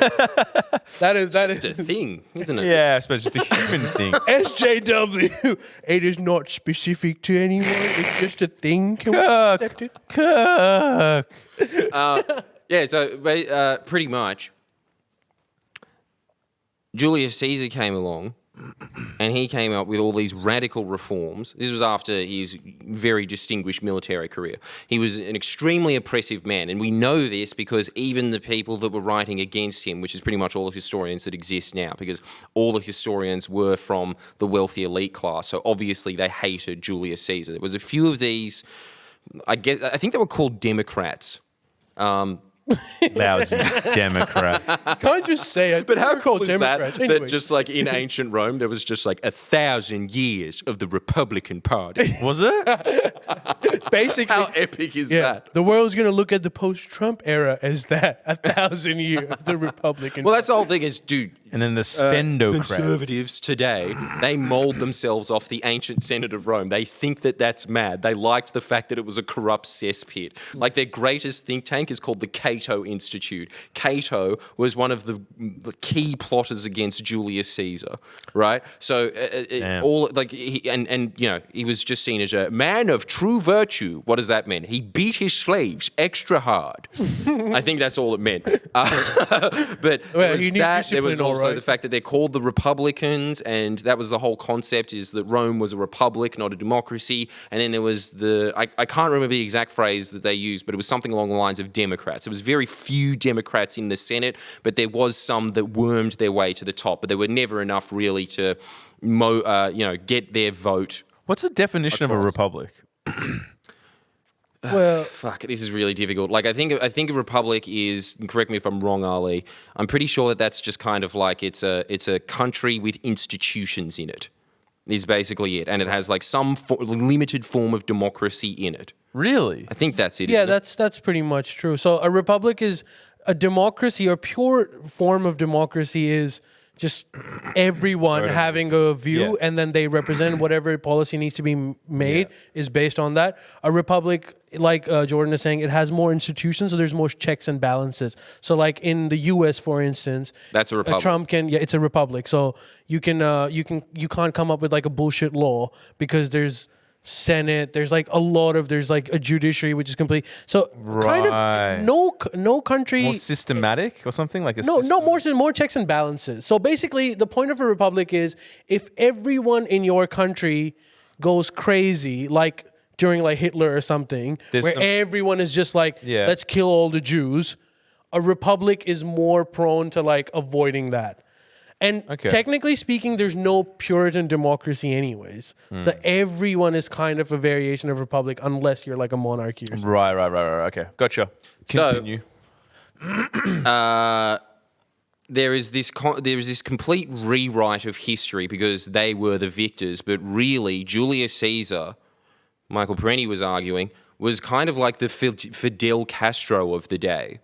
That is It's a thing, isn't it? Yeah, I suppose just a human thing. SJW. It is not specific to anyone. It's just a thing. Can we accept it? Kirk. Yeah, so pretty much, Julius Caesar came along and he came up with all these radical reforms. This was after his very distinguished military career. He was an extremely oppressive man, and we know this because even the people that were writing against him, which is pretty much all the historians that exist now, because all the historians were from the wealthy elite class, so obviously they hated Julius Caesar. There was a few of these, I think they were called Democrats. Lousy Democrat. Can't just say it. But how cool called is Democrats. that? Anyway. That just like in ancient Rome, there was just like 1,000 years of the Republican Party. Was it? Basically, How epic is yeah, that? the world's gonna look at the post-Trump era as that 1,000 years of the Republican. Well, that's the whole thing is, dude, And then the spendocrats. conservatives today, they mold themselves off the ancient Senate of Rome. They think that that's mad. They liked the fact that it was a corrupt cesspit. Like their greatest think tank is called the Cato Institute. Cato was one of the key plotters against Julius Caesar, right? So all like he was just seen as a man of true virtue. What does that mean? He beat his slaves extra hard. I think that's all it meant. But there was you need that. There was discipline, all also right. the fact that they're called the Republicans, and that was the whole concept, is that Rome was a republic, not a democracy. And then there was I can't remember the exact phrase that they used, but it was something along the lines of Democrats. There was very few Democrats in the Senate, but there was some that wormed their way to the top, but there were never enough really to get their vote. What's the definition of a republic? well, Fuck, this is really difficult. Like, I think a republic is, correct me if I'm wrong, Ali, I'm pretty sure that that's just kind of like it's a country with institutions in it, is basically it. And it has like some limited form of democracy in it. Really? I think that's it. yeah, isn't it? that's pretty much true. So a republic is a democracy, or pure form of democracy is just everyone having a view, Yeah. and then they represent whatever policy needs to be made is based on that. A republic, like Jordan is saying, it has more institutions, so there's more checks and balances. So like in the US, for instance, That's a republic. Trump it's a republic. So you can't come up with like a bullshit law because there's Senate, there's like a judiciary which is complete. So kind Right. of no country More systematic or something like a no, system? more checks and balances. So basically, the point of a republic is if everyone in your country goes crazy, like during like Hitler or something, There's where some- everyone is just like, Yeah. let's kill all the Jews. A republic is more prone to like avoiding that. And Okay. technically speaking, there's no Puritan democracy anyways. So everyone is kind of a variation of republic unless you're like a monarchy or something. Right. Okay, gotcha. So- Continue. There is this complete rewrite of history because they were the victors, but really Julius Caesar, Michael Perenni was arguing, was kind of like the Fidel Castro of the day.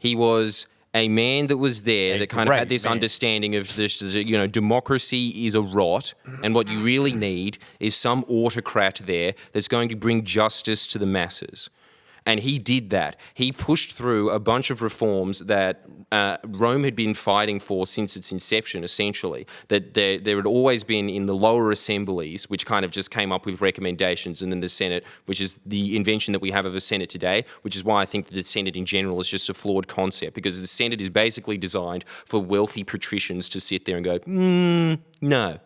He was a man that was there that kind of had great this man. understanding of this, democracy is a rot, and what you really need is some autocrat there that's going to bring justice to the masses. And he did that. He pushed through a bunch of reforms that Rome had been fighting for since its inception, essentially. That there had always been in the lower assemblies, which kind of just came up with recommendations, and then the Senate, which is the invention that we have of a Senate today, which is why I think that the Senate in general is just a flawed concept, because the Senate is basically designed for wealthy patricians to sit there and go, no.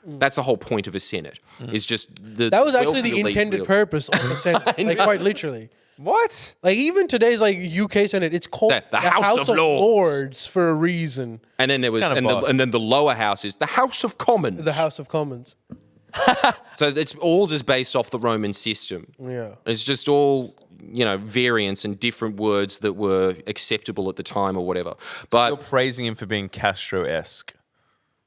That's the whole point of a Senate. Is just That was actually the intended purpose of the Senate, like quite literally. What? Like even today's like UK Senate, it's called The House of Lords for a reason. And then there was, and then the lower house is the House of Commons. The House of Commons. So it's all just based off the Roman system. Yeah. It's just all, variants and different words that were acceptable at the time or whatever. But You're praising him for being Castro-esque.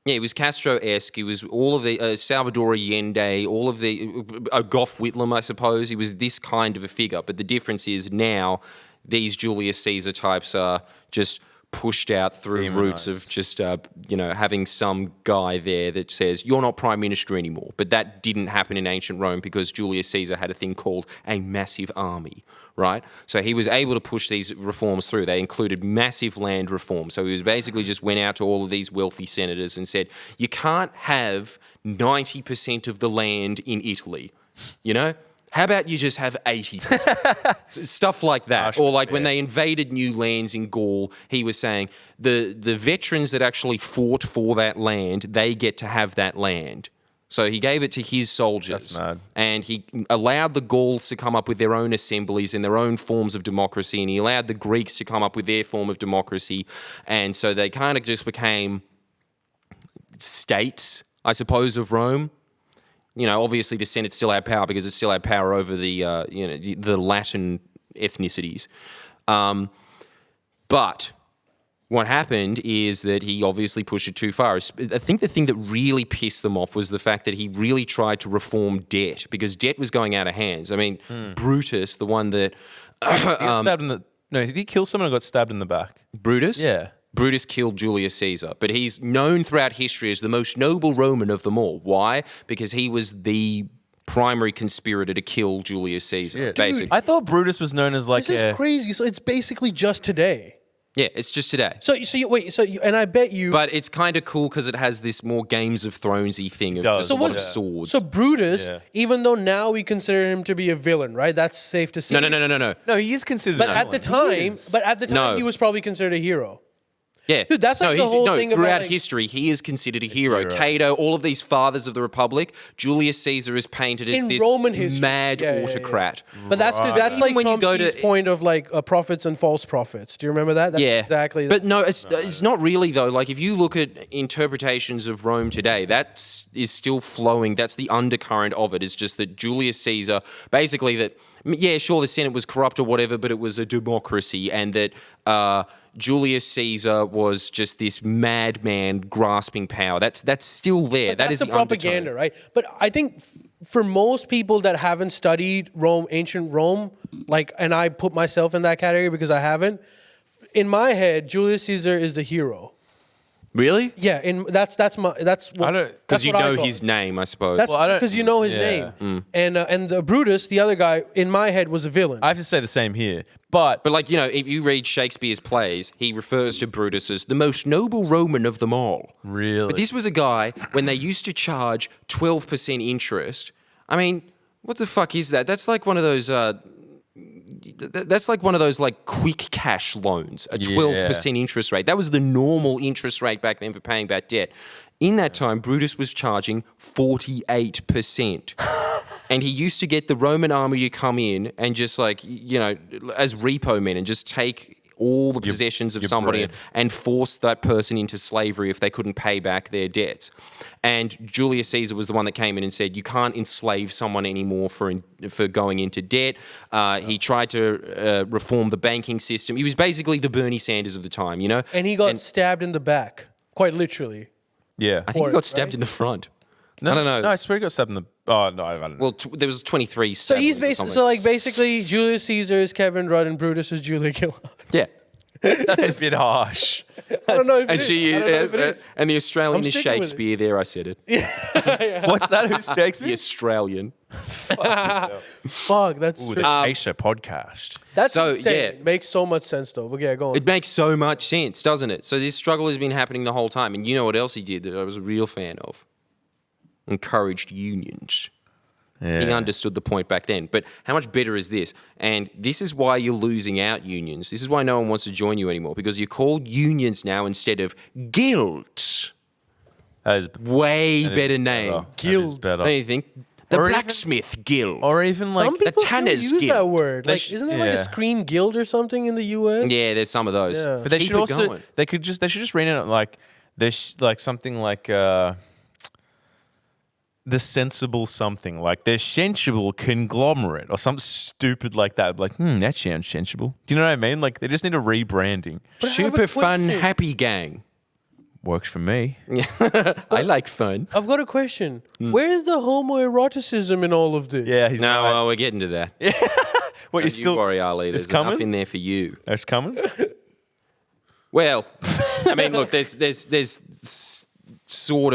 yeah, he was Castro-esque. He was all of the Salvador Allende, all of the Gough Whitlam, I suppose. He was this kind of a figure. But the difference is now these Julius Caesar types are just pushed out through roots of just, having some guy there that says, you're not prime minister anymore. But that didn't happen in ancient Rome because Julius Caesar had a thing called a massive army, right? So he was able to push these reforms through. They included massive land reform. So he was basically just went out to all of these wealthy senators and said, you can't have 90% of the land in Italy, How about you just have 80%? Stuff like that. Or like when they invaded new lands in Gaul, he was saying the veterans that actually fought for that land, they get to have that land. So he gave it to his soldiers. That's mad. And he allowed the Gauls to come up with their own assemblies and their own forms of democracy. And he allowed the Greeks to come up with their form of democracy. And so they kind of just became states, I suppose, of Rome. Obviously the Senate still had power because it still had power over the Latin ethnicities. But what happened is that he obviously pushed it too far. I think the thing that really pissed them off was the fact that he really tried to reform debt because debt was going out of hands. I mean, Brutus, the one that... He got stabbed in the... No, did he kill someone or got stabbed in the back? Brutus? Yeah. Brutus killed Julius Caesar, but he's known throughout history as the most noble Roman of them all. Why? Because he was the primary conspirator to kill Julius Caesar, basically. I thought Brutus was known as like This is crazy. So it's basically just today. Yeah, it's just today. And I bet you... But it's kind of cool because it has this more Games of Thronesy thing of just a lot of swords. So Brutus, even though now we consider him to be a villain, right? That's safe to say. No. No, he is considered But a at the villain. time, he was probably considered a hero. Yeah. Dude, that's like the whole thing throughout about, like- history, he is considered a hero. Cato, all of these fathers of the Republic, Julius Caesar is painted as In this Roman history. mad Yeah. autocrat. But that's like when you go Chomsky's to- point of like prophets and false prophets. Do you remember that? That's Yeah, exactly. But no, it's not really though. Like if you look at interpretations of Rome today, that is still flowing. That's the undercurrent of it. Is just that Julius Caesar, basically that. Yeah, sure, the Senate was corrupt or whatever, but it was a democracy, and that Julius Caesar was just this madman grasping power. That's still there. That is the propaganda, undertone. right? But I think for most people that haven't studied Rome, ancient Rome, and I put myself in that category because I haven't. In my head, Julius Caesar is the hero. Really? Yeah, that's what. Because you what I know thought. his name, I suppose. That's because you know his name. And the Brutus, the other guy, in my head was a villain. I have to say the same here. But But if you read Shakespeare's plays, he refers to Brutus as the most noble Roman of them all. Really? But this was a guy, when they used to charge 12% interest, I mean, what the fuck is that? That's like one of those... like quick cash loans, a 12% interest rate. That was the normal interest rate back then for paying back debt. In that time, Brutus was charging 48%. And he used to get the Roman army to come in and just as repo men and just take all the possessions of somebody and force that person into slavery if they couldn't pay back their debts. And Julius Caesar was the one that came in and said, you can't enslave someone anymore for going into debt. He tried to reform the banking system. He was basically the Bernie Sanders of the time, And he got stabbed in the back, quite literally. yeah. I think he got stabbed in the front. No, I don't know. No, I swear he got stabbed in the... Oh, no, I don't know. Well, there was 23 So stabbings he's or basically something. Julius Caesar is Kevin Rudd and Brutus is Julia Gillard. Yeah. That's a bit harsh. I don't know if And it she is. I don't know if it is. and the Australian I'm is sticking with it. Shakespeare. There, I said it. What's that? Who's The Shakespeare? Australian. Fuck, that's Ooh, true. the Aisha podcast. That's So, insane. yeah. It makes so much sense though. But yeah, go on. It makes so much sense, doesn't it? So this struggle has been happening the whole time. And you know what else he did that I was a real fan of? Encouraged unions. Yeah. He understood the point back then. But how much better is this? And this is why you're losing out unions. This is why no one wants to join you anymore, because you're called unions now instead of guilds. That is Way that is better name. That is Guilds. better. Don't you think? The Or even- Blacksmith Guild. Or even like Some people still Tanner's use Guild. that word. They Like, isn't there like a yeah. screen guild or something in the U.S.? Yeah, there's some of those. Yeah. But they Keep should it also going. they should just rename it like there's like something like the sensible something, like the sensible conglomerate or something stupid like that. Like, that sounds sensible. Do you know what I mean? Like they just need a rebranding. But I have a Super fun, question. happy gang. Works for me. I like fun. I've got a question. Where's the homoeroticism in all of this? Yeah, he's No, right. well, we're getting to that. What Don't you still you worry, Ali. There's it's coming? enough in there for you. It's coming? Well, I mean, look, there's sort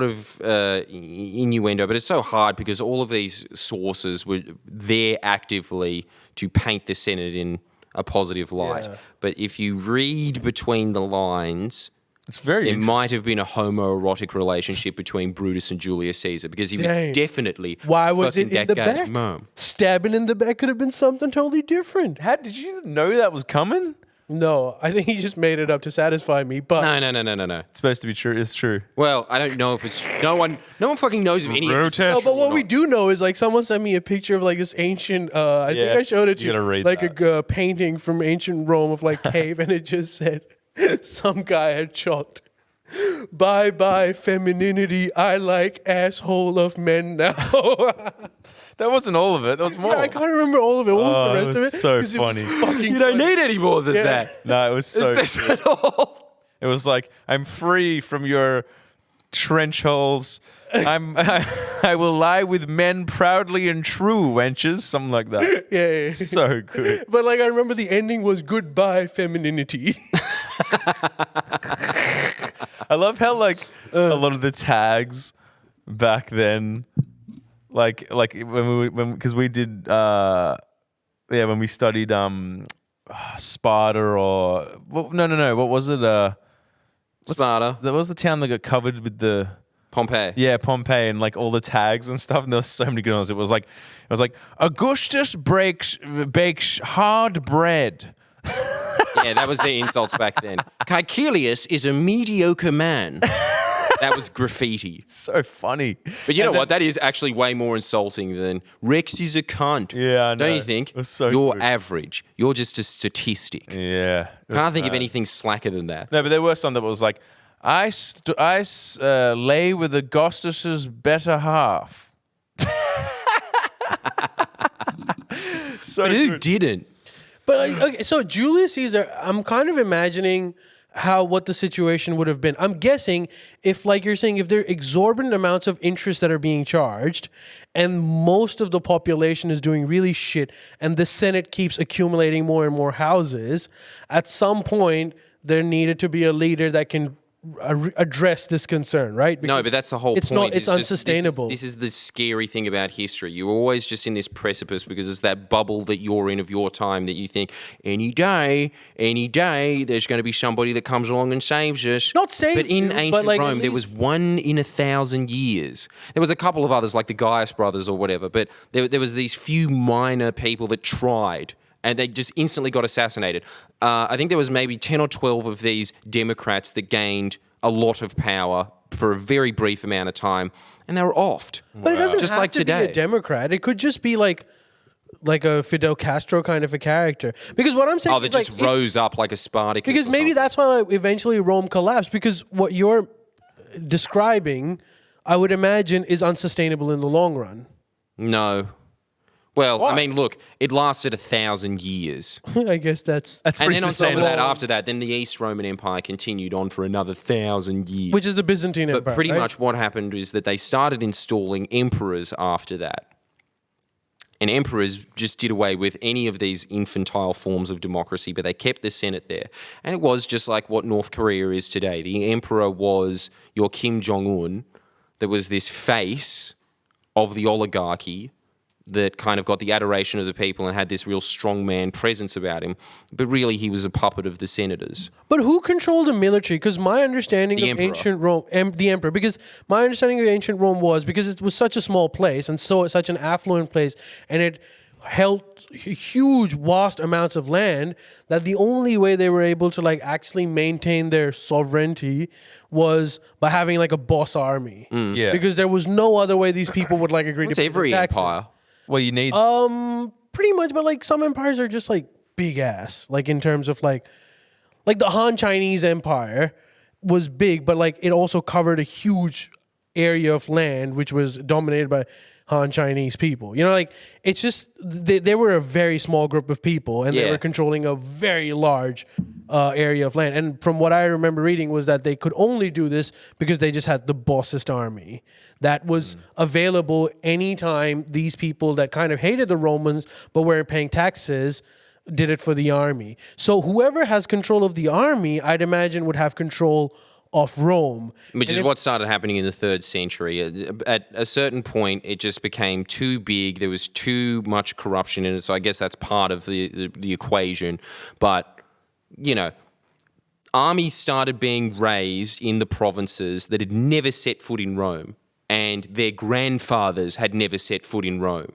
of innuendo, but it's so hard because all of these sources were there actively to paint the Senate in a positive light. Yeah. But if you read between the lines, It's very there interesting. might have been a homoerotic relationship between Brutus and Julius Caesar because he Dang. was definitely Why was fucking it in that the guy's back? mom. Stabbing in the back could have been something totally different. How did you know that was coming? No, I think he just made it up to satisfy me. But No. It's supposed to be true. It's true. Well, I don't know if it's no one fucking knows if any of this. Protest. No, but what we do know is like someone sent me a picture of like this ancient. I think I Yes, showed it to you gotta read like that. a painting from ancient Rome of like cave, and it just said some guy had chalked, "Bye bye femininity. I like asshole of men now." That wasn't all of it. That was more. I can't remember all of it. What was Oh, the it rest of was it? so 'Cause it was funny. fucking You don't funny. need any more than Yeah. that. No, it was so. It says it all. It was like, I'm free from your trench holes. I will lie with men proudly and true, wenches. Something like that. Yeah. So good. But like I remember the ending was goodbye femininity. I love how like a lot of the tags back then, like when because we did when we studied Sparta or no what was it Sparta, that was the town that got covered with the Pompeii. Pompeii and like all the tags and stuff, and there was so many good ones. It was like Augustus bakes hard bread. Yeah, that was the insults back then. Caecilius is a mediocre man. That was graffiti. So funny. But you know And then- what? That is actually way more insulting than Rex is a cunt. Yeah, I Don't know. you think? It was so You're good. average. You're just a statistic. Yeah. Can't think of anything slacker than that. No, but there were some that was like, I lay with Augustus's better half. So But who good. didn't? But like, okay, so Julius Caesar, I'm kind of imagining what the situation would have been. I'm guessing if, like you're saying, if there are exorbitant amounts of interest that are being charged, and most of the population is doing really shit, and the Senate keeps accumulating more and more houses, at some point there needed to be a leader that can address this concern, right? No, but that's the whole it's point. not. It's just- unsustainable. This is the scary thing about history. You're always just in this precipice because it's that bubble that you're in of your time that you think any day, there's going to be somebody that comes along and saves us. Not saves But in you, but ancient like at Rome, there was least- one in 1,000 years. There was a couple of others like the Gaius brothers or whatever, but there was these few minor people that tried. And they just instantly got assassinated. I think there was maybe 10 or 12 of these Democrats that gained a lot of power for a very brief amount of time, and they were offed. But it doesn't just have like to today. be a Democrat. It could just be like a Fidel Castro kind of a character. Because what I'm saying Oh, that is like, just rose up like a Spartacus. because or maybe something. that's why like, eventually Rome collapsed. Because what you're describing, I would imagine, is unsustainable in the long run. No. Well, I Why? mean, look, it lasted 1,000 years. I guess that's That's And pretty then on top of sustainable. that, after that, then the East Roman Empire continued on for another 1,000 years. which is the Byzantine But Empire. pretty right? much what happened is that they started installing emperors after that. And emperors just did away with any of these infantile forms of democracy, but they kept the Senate there. And it was just like what North Korea is today. The emperor was your Kim Jong-un. There was this face of the oligarchy that kind of got the adoration of the people and had this real strongman presence about him. But really, he was a puppet of the senators. But who controlled the military? Because my understanding The of emperor. ancient Rome, the emperor, because my understanding of ancient Rome was because it was such a small place and so such an affluent place, and it held huge, vast amounts of land, that the only way they were able to like actually maintain their sovereignty was by having like a boss army. Yeah. Because there was no other way these people would like agree It's to pay every the taxes. empire. Well, you need. Pretty much, but like some empires are just like big ass, like in terms of like the Han Chinese Empire was big, but like it also covered a huge area of land which was dominated by Han Chinese people. You know, like it's just they were a very small group of people, and they Yeah. were controlling a very large area of land. And from what I remember reading was that they could only do this because they just had the bossest army that was available anytime these people that kind of hated the Romans but weren't paying taxes did it for the army. So whoever has control of the army, I'd imagine, would have control of Rome. Which is what started happening in the 3rd century. At a certain point, it just became too big. There was too much corruption in it. So I guess that's part of the equation. But, you know, armies started being raised in the provinces that had never set foot in Rome. And their grandfathers had never set foot in Rome.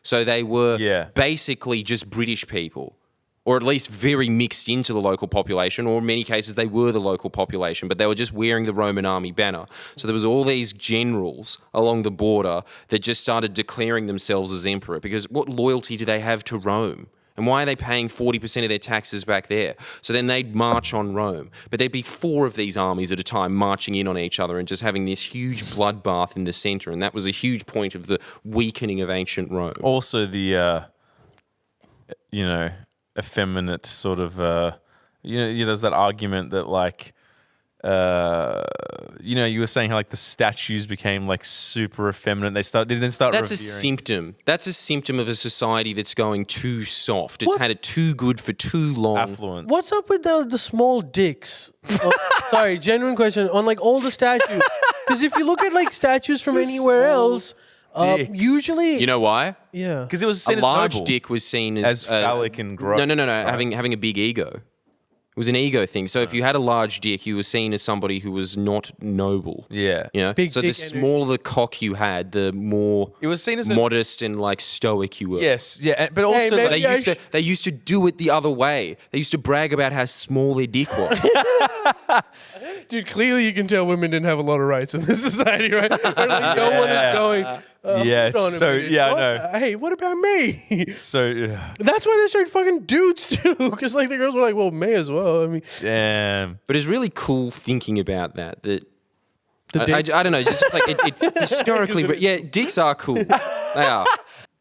So they were basically just British people, or at least very mixed into the local population, or in many cases they were the local population, but they were just wearing the Roman army banner. So there was all these generals along the border that just started declaring themselves as emperor, because what loyalty do they have to Rome? And why are they paying 40% of their taxes back there? So then they'd march on Rome. But there'd be 4 of these armies at a time marching in on each other and just having this huge bloodbath in the center. And that was a huge point of the weakening of ancient Rome. Also, the effeminate sort of there's that argument that like you were saying how like the statues became like super effeminate. They start That's revering. a symptom. That's a symptom of a society that's going too soft. It's had it too good for too long. affluent. What's up with the small dicks? Sorry, genuine question on like all the statues. Because if you look at like statues from anywhere else, dicks. usually You know why? yeah. Because it was A seen as large noble. dick was seen As phallic and gross. No. Having a big ego. It was an ego thing. So if you had a large dick, you were seen as somebody who was not noble. Yeah. You know? Big so dick the energy. smaller the cock you had, the more It was seen as a- modest and like stoic you were. Yes, yeah, but also man, like, yeah, They used to do it the other way. They used to brag about how small their dick was. Dude, clearly you can tell women didn't have a lot of rights in this society, right? They're like, no one is going. Yeah, hold on a so, minute. yeah, I What? know. Hey, what about me? so That's why they started fucking dudes too, because like the girls were like, well, may as well. I mean, damn. But it's really cool thinking about that. That The dicks? I don't know, just like it historically. Yeah, dicks are cool. They are.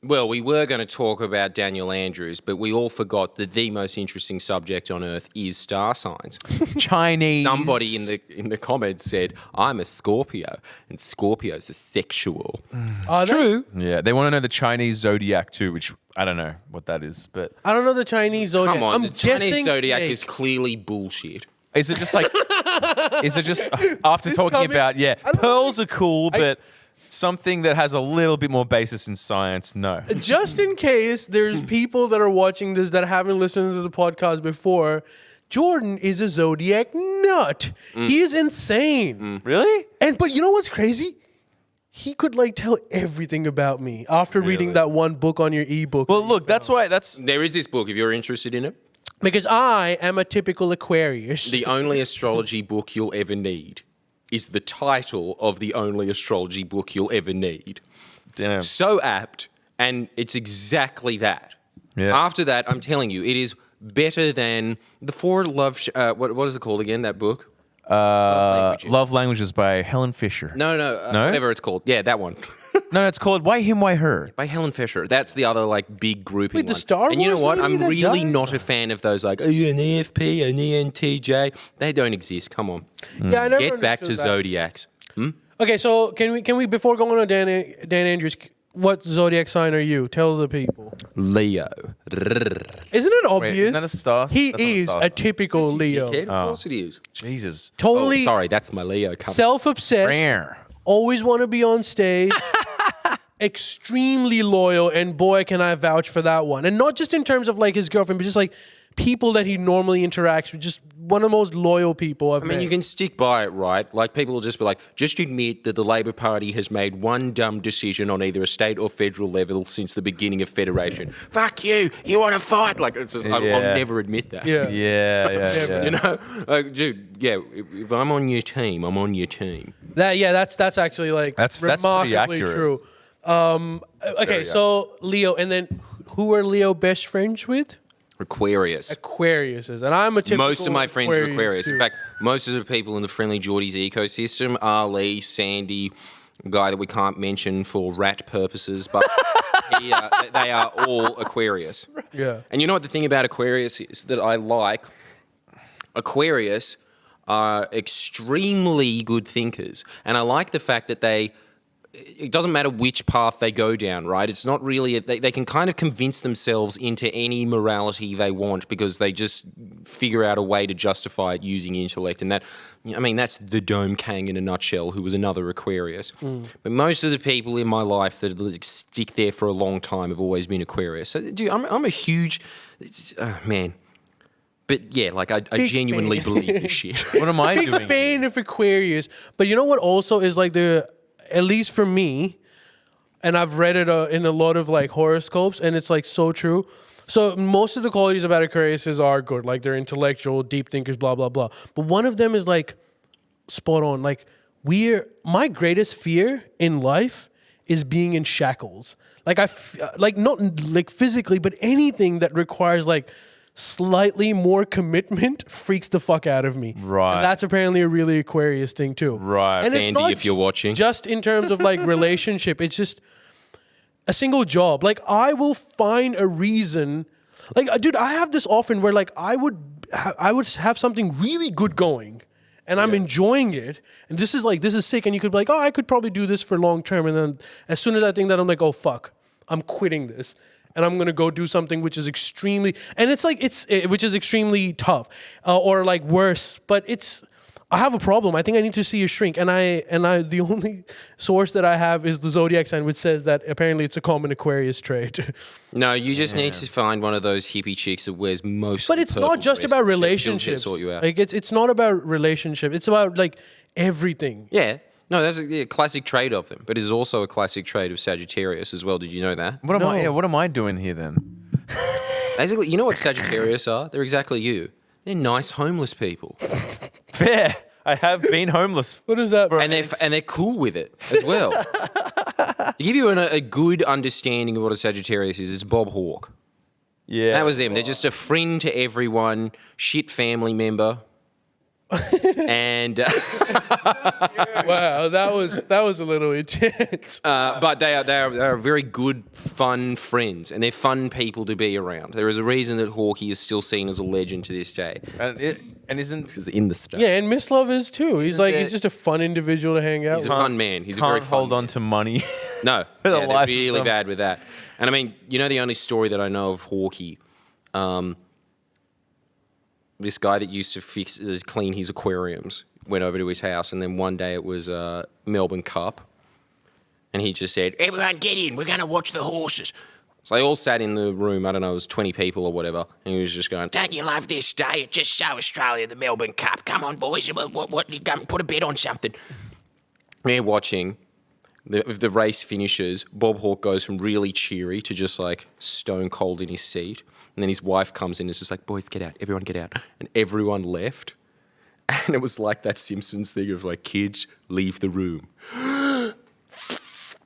Well, we were going to talk about Daniel Andrews, but we all forgot that the most interesting subject on Earth is star signs. Chinese. Somebody in the comments said, "I'm a Scorpio, and Scorpios are sexual." It's True. Yeah, they want to know the Chinese zodiac too, which I don't know what that is, but I don't know the Chinese zodiac. Come on, I'm the Chinese guessing zodiac snake. is clearly bullshit. is it just like? Is it just after talking coming- about I don't pearls are cool, but something that has a little bit more basis in science? No. Just in case there's people that are watching this that haven't listened to the podcast before, Jordan is a zodiac nut. He is insane. Really? But you know what's crazy? He could like tell everything about me after reading that one book on your ebook. Well, look, that's why There is this book if you're interested in it. Because I am a typical Aquarius. The only astrology book you'll ever need is the title of the only astrology book you'll ever need. damn. So apt, and it's exactly that. Yeah. After that, I'm telling you, it is better than the Four Love. What is it called again? That book? Love Languages by Helen Fisher. No, No? whatever it's called. Yeah, that one. No, it's called Why Him, Why Her. By Helen Fisher. That's the other like big grouping Wait, the one. Star and you know Wars what? lady I'm that really died? not a fan of those like, are you an EFP, an ENTJ? They don't exist. Come on. Yeah, I never Get back to understood that. zodiacs. Okay, so can we before going on Dan Andrews, what zodiac sign are you? Tell the people. Leo. Isn't it obvious? isn't that a star? He That's not a is star a sign. typical Leo. Dickhead, of course it is. Jesus. Totally Sorry, that's my Leo coming. self-obsessed. Rare. Always want to be on stage. Extremely loyal, and boy, can I vouch for that one. And not just in terms of like his girlfriend, but just like people that he normally interacts with. Just one of the most loyal people I've I mean, met. you can stick by it, right? Like, people will just be like, just admit that the Labor Party has made one dumb decision on either a state or federal level since the beginning of Federation. Fuck you! You want to fight? Like, it's just, I'll never admit that. Yeah. Yeah. You know, like, dude, yeah. If I'm on your team, I'm on your team. That's actually like That's pretty remarkably accurate. true. Okay, so Leo, and then who are Leo best friends with? Aquarius. Aquariuses, and I'm a typical Most of my friends are Aquarius. too. In fact, most of the people in the Friendlyjordies ecosystem are Lee, Sandy, a guy that we can't mention for rat purposes, but they are all Aquarius. Yeah. And you know what the thing about Aquarius is that I like? Aquarius are extremely good thinkers. And I like the fact that it doesn't matter which path they go down, right? It's not really, they can kind of convince themselves into any morality they want because they just figure out a way to justify it using intellect. And that's the Dome Kang in a nutshell, who was another Aquarius. But most of the people in my life that like, stick there for a long time have always been Aquarius. So, dude, I'm a huge, man. But yeah, like I genuinely believe this shit. What am I Big doing? fan of Aquarius, but you know what? Also, is like at least for me, and I've read it in a lot of like horoscopes, and it's like so true. So most of the qualities about Aquariuses are good, like they're intellectual, deep thinkers, blah blah blah. But one of them is like spot on. Like my greatest fear in life is being in shackles. Like like not like physically, but anything that requires like slightly more commitment freaks the fuck out of me. Right. And that's apparently a really Aquarius thing too. Right. And it's Sandy, not if you're watching. just in terms of like relationship, it's just a single job. Like I will find a reason. Like, dude, I have this often where like I would have something really good going, and I'm enjoying it, and this is sick, and you could be like, oh, I could probably do this for long term, and then as soon as I think that, I'm like, oh fuck, I'm quitting this. And I'm gonna go do something which is extremely, and it's like which is extremely tough, or like worse. But I have a problem. I think I need to see a shrink, and the only source that I have is the zodiac sign, which says that apparently it's a common Aquarius trait. No, you just need to find one of those hippie chicks that wears most. But it's not just about She'll relationships. sort you out. Like it's not about relationship. It's about like everything. Yeah. No, that's a classic trait of them, but it is also a classic trait of Sagittarius as well. Did you know that? What am I? No. Yeah, what am I doing here then? Basically, you know what Sagittarius are? They're exactly you. They're nice homeless people, Fair. I have been homeless. What is that? and they're cool with it as well. To give you a good understanding of what a Sagittarius is, it's Bob Hawke. Yeah. That was them. They're just a friend to everyone, shit family member. And Wow, that was a little intense. but they are very good, fun friends, and they're fun people to be around. There is a reason that Hawkeye is still seen as a legend to this day. And isn't Because in the stuff. Yeah, and Miss Love is too. He's like there- he's just a fun individual to hang out He's a with. fun man. He's a very can't fun hold on to money? No, the yeah, life they're of really them. bad with that. And I mean, you know, the only story that I know of Hawkeye, this guy that used to clean his aquariums went over to his house, and then one day it was Melbourne Cup, and he just said, "Everyone get in, we're going to watch the horses." So they all sat in the room, I don't know, it was 20 people or whatever, and he was just going, "Don't you love this day? It just show Australia the Melbourne Cup. Come on, boys, what you go put a bet on something." They're watching. The race finishes, Bob Hawke goes from really cheery to just like stone cold in his seat. And then his wife comes in and is just like, "Boys, get out. Everyone get out." And everyone left. And it was like that Simpsons thing of like, kids, leave the room.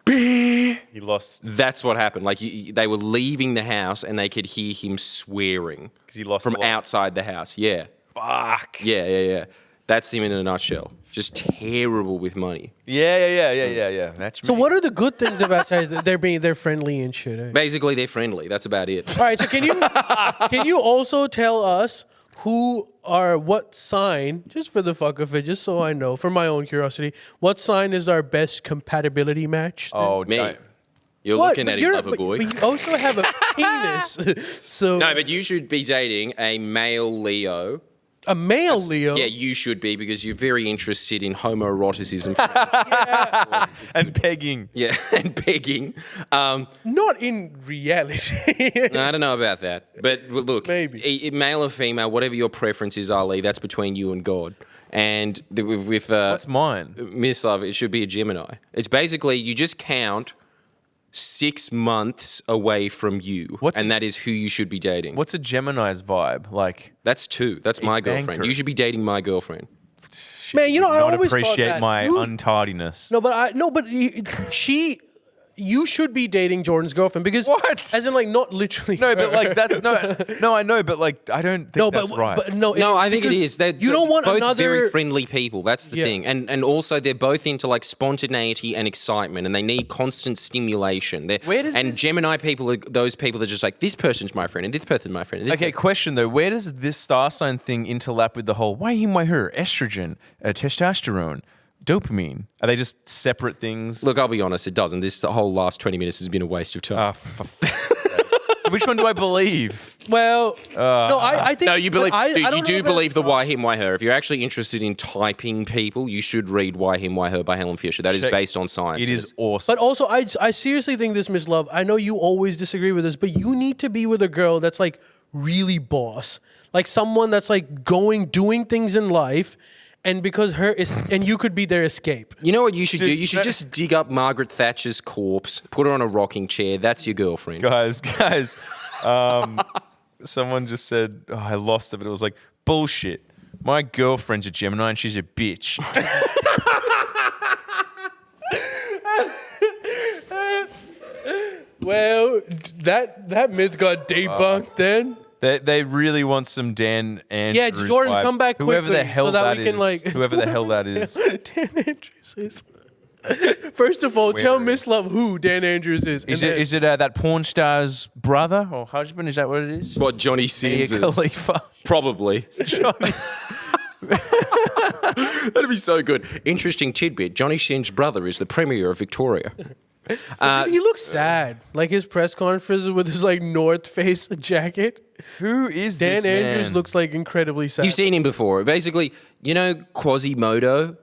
He lost That's what happened. Like they were leaving the house and they could hear him swearing because he lost from a lot. outside the house. Yeah. Fuck. Yeah. That's him in a nutshell. Just terrible with money. Yeah. That's So me. what are the good things about Sagittarius? They're friendly and shit. Eh? Basically, they're friendly. That's about it. All right, so can you also tell us what sign, just for the fuck of it, just so I know, for my own curiosity, what sign is our best compatibility match? then? Oh, Me. no. You're What? looking But at him, lover boy. But you also have a penis. So No, but you should be dating a male Leo. a male Leo. Yeah, you should be because you're very interested in homoeroticism. And pegging. Yeah, and begging. Not in reality. No, I don't know about that. But look, Maybe. Male or female, whatever your preference is, Ali, that's between you and God. And with What's mine? Miss Love, it should be a Gemini. It's basically you just count 6 months away from you, and that is who you should be dating. What's a Gemini's vibe? Like, That's 2. That's my girlfriend. banker. You should be dating my girlfriend. Man, you know, I not always thought appreciate that. my You- untardiness. No, but you should be dating Jordan's girlfriend because What? As in, like, not literally. No, but her. like that. No, I know, but like I don't think that's right. But no, No, I think it because is. They're you don't want both another. very friendly people. That's the Yeah. thing. And also they're both into like spontaneity and excitement, and they need constant stimulation. Where does and this- Gemini people are those people that are just like, this person's my friend and this person's my friend. And this Okay, question though. Where does this star sign thing interlap with the whole why him, why her, estrogen, testosterone, dopamine? Are they just separate things? Look, I'll be honest, it doesn't. The whole last 20 minutes has been a waste of time. Ah, for fuck's sake. So which one do I believe? Well, no, I think. No, you believe. I Dude, don't you know do about- believe the why him, why her. If you're actually interested in typing people, you should read Why Him, Why Her by Helen Fisher. That is Check. based on science. It and is it's- awesome. But also, I seriously think this, Miss Love. I know you always disagree with this, but you need to be with a girl that's like really boss, like someone that's like doing things in life, and because and you could be their escape. You know what you should do? Dude, You should that- just dig up Margaret Thatcher's corpse, put her on a rocking chair. That's your girlfriend. guys, someone just said, oh, I lost it, but it was like, bullshit. My girlfriend's a Gemini and she's a bitch. Well, that myth got debunked then. They really want some Dan Andrews. Yeah, Jordan, vibe. come back Whoever the quickly hell so that that we can, is, like- whoever the hell that is. Dan Andrews is. First of all, tell Where Miss Love who Dan Andrews is. Is it that porn star's brother or husband? Is that what it is? What, Johnny Mia Caesar? Khalifa. Probably. Johnny. That'd be so good. Interesting tidbit. Johnny Sin's brother is the Premier of Victoria. He looks sad. Like his press conferences with his like North Face jacket. Who is Dan this Andrews man? looks like incredibly sad. You've seen him before. Basically, you know Quasimodo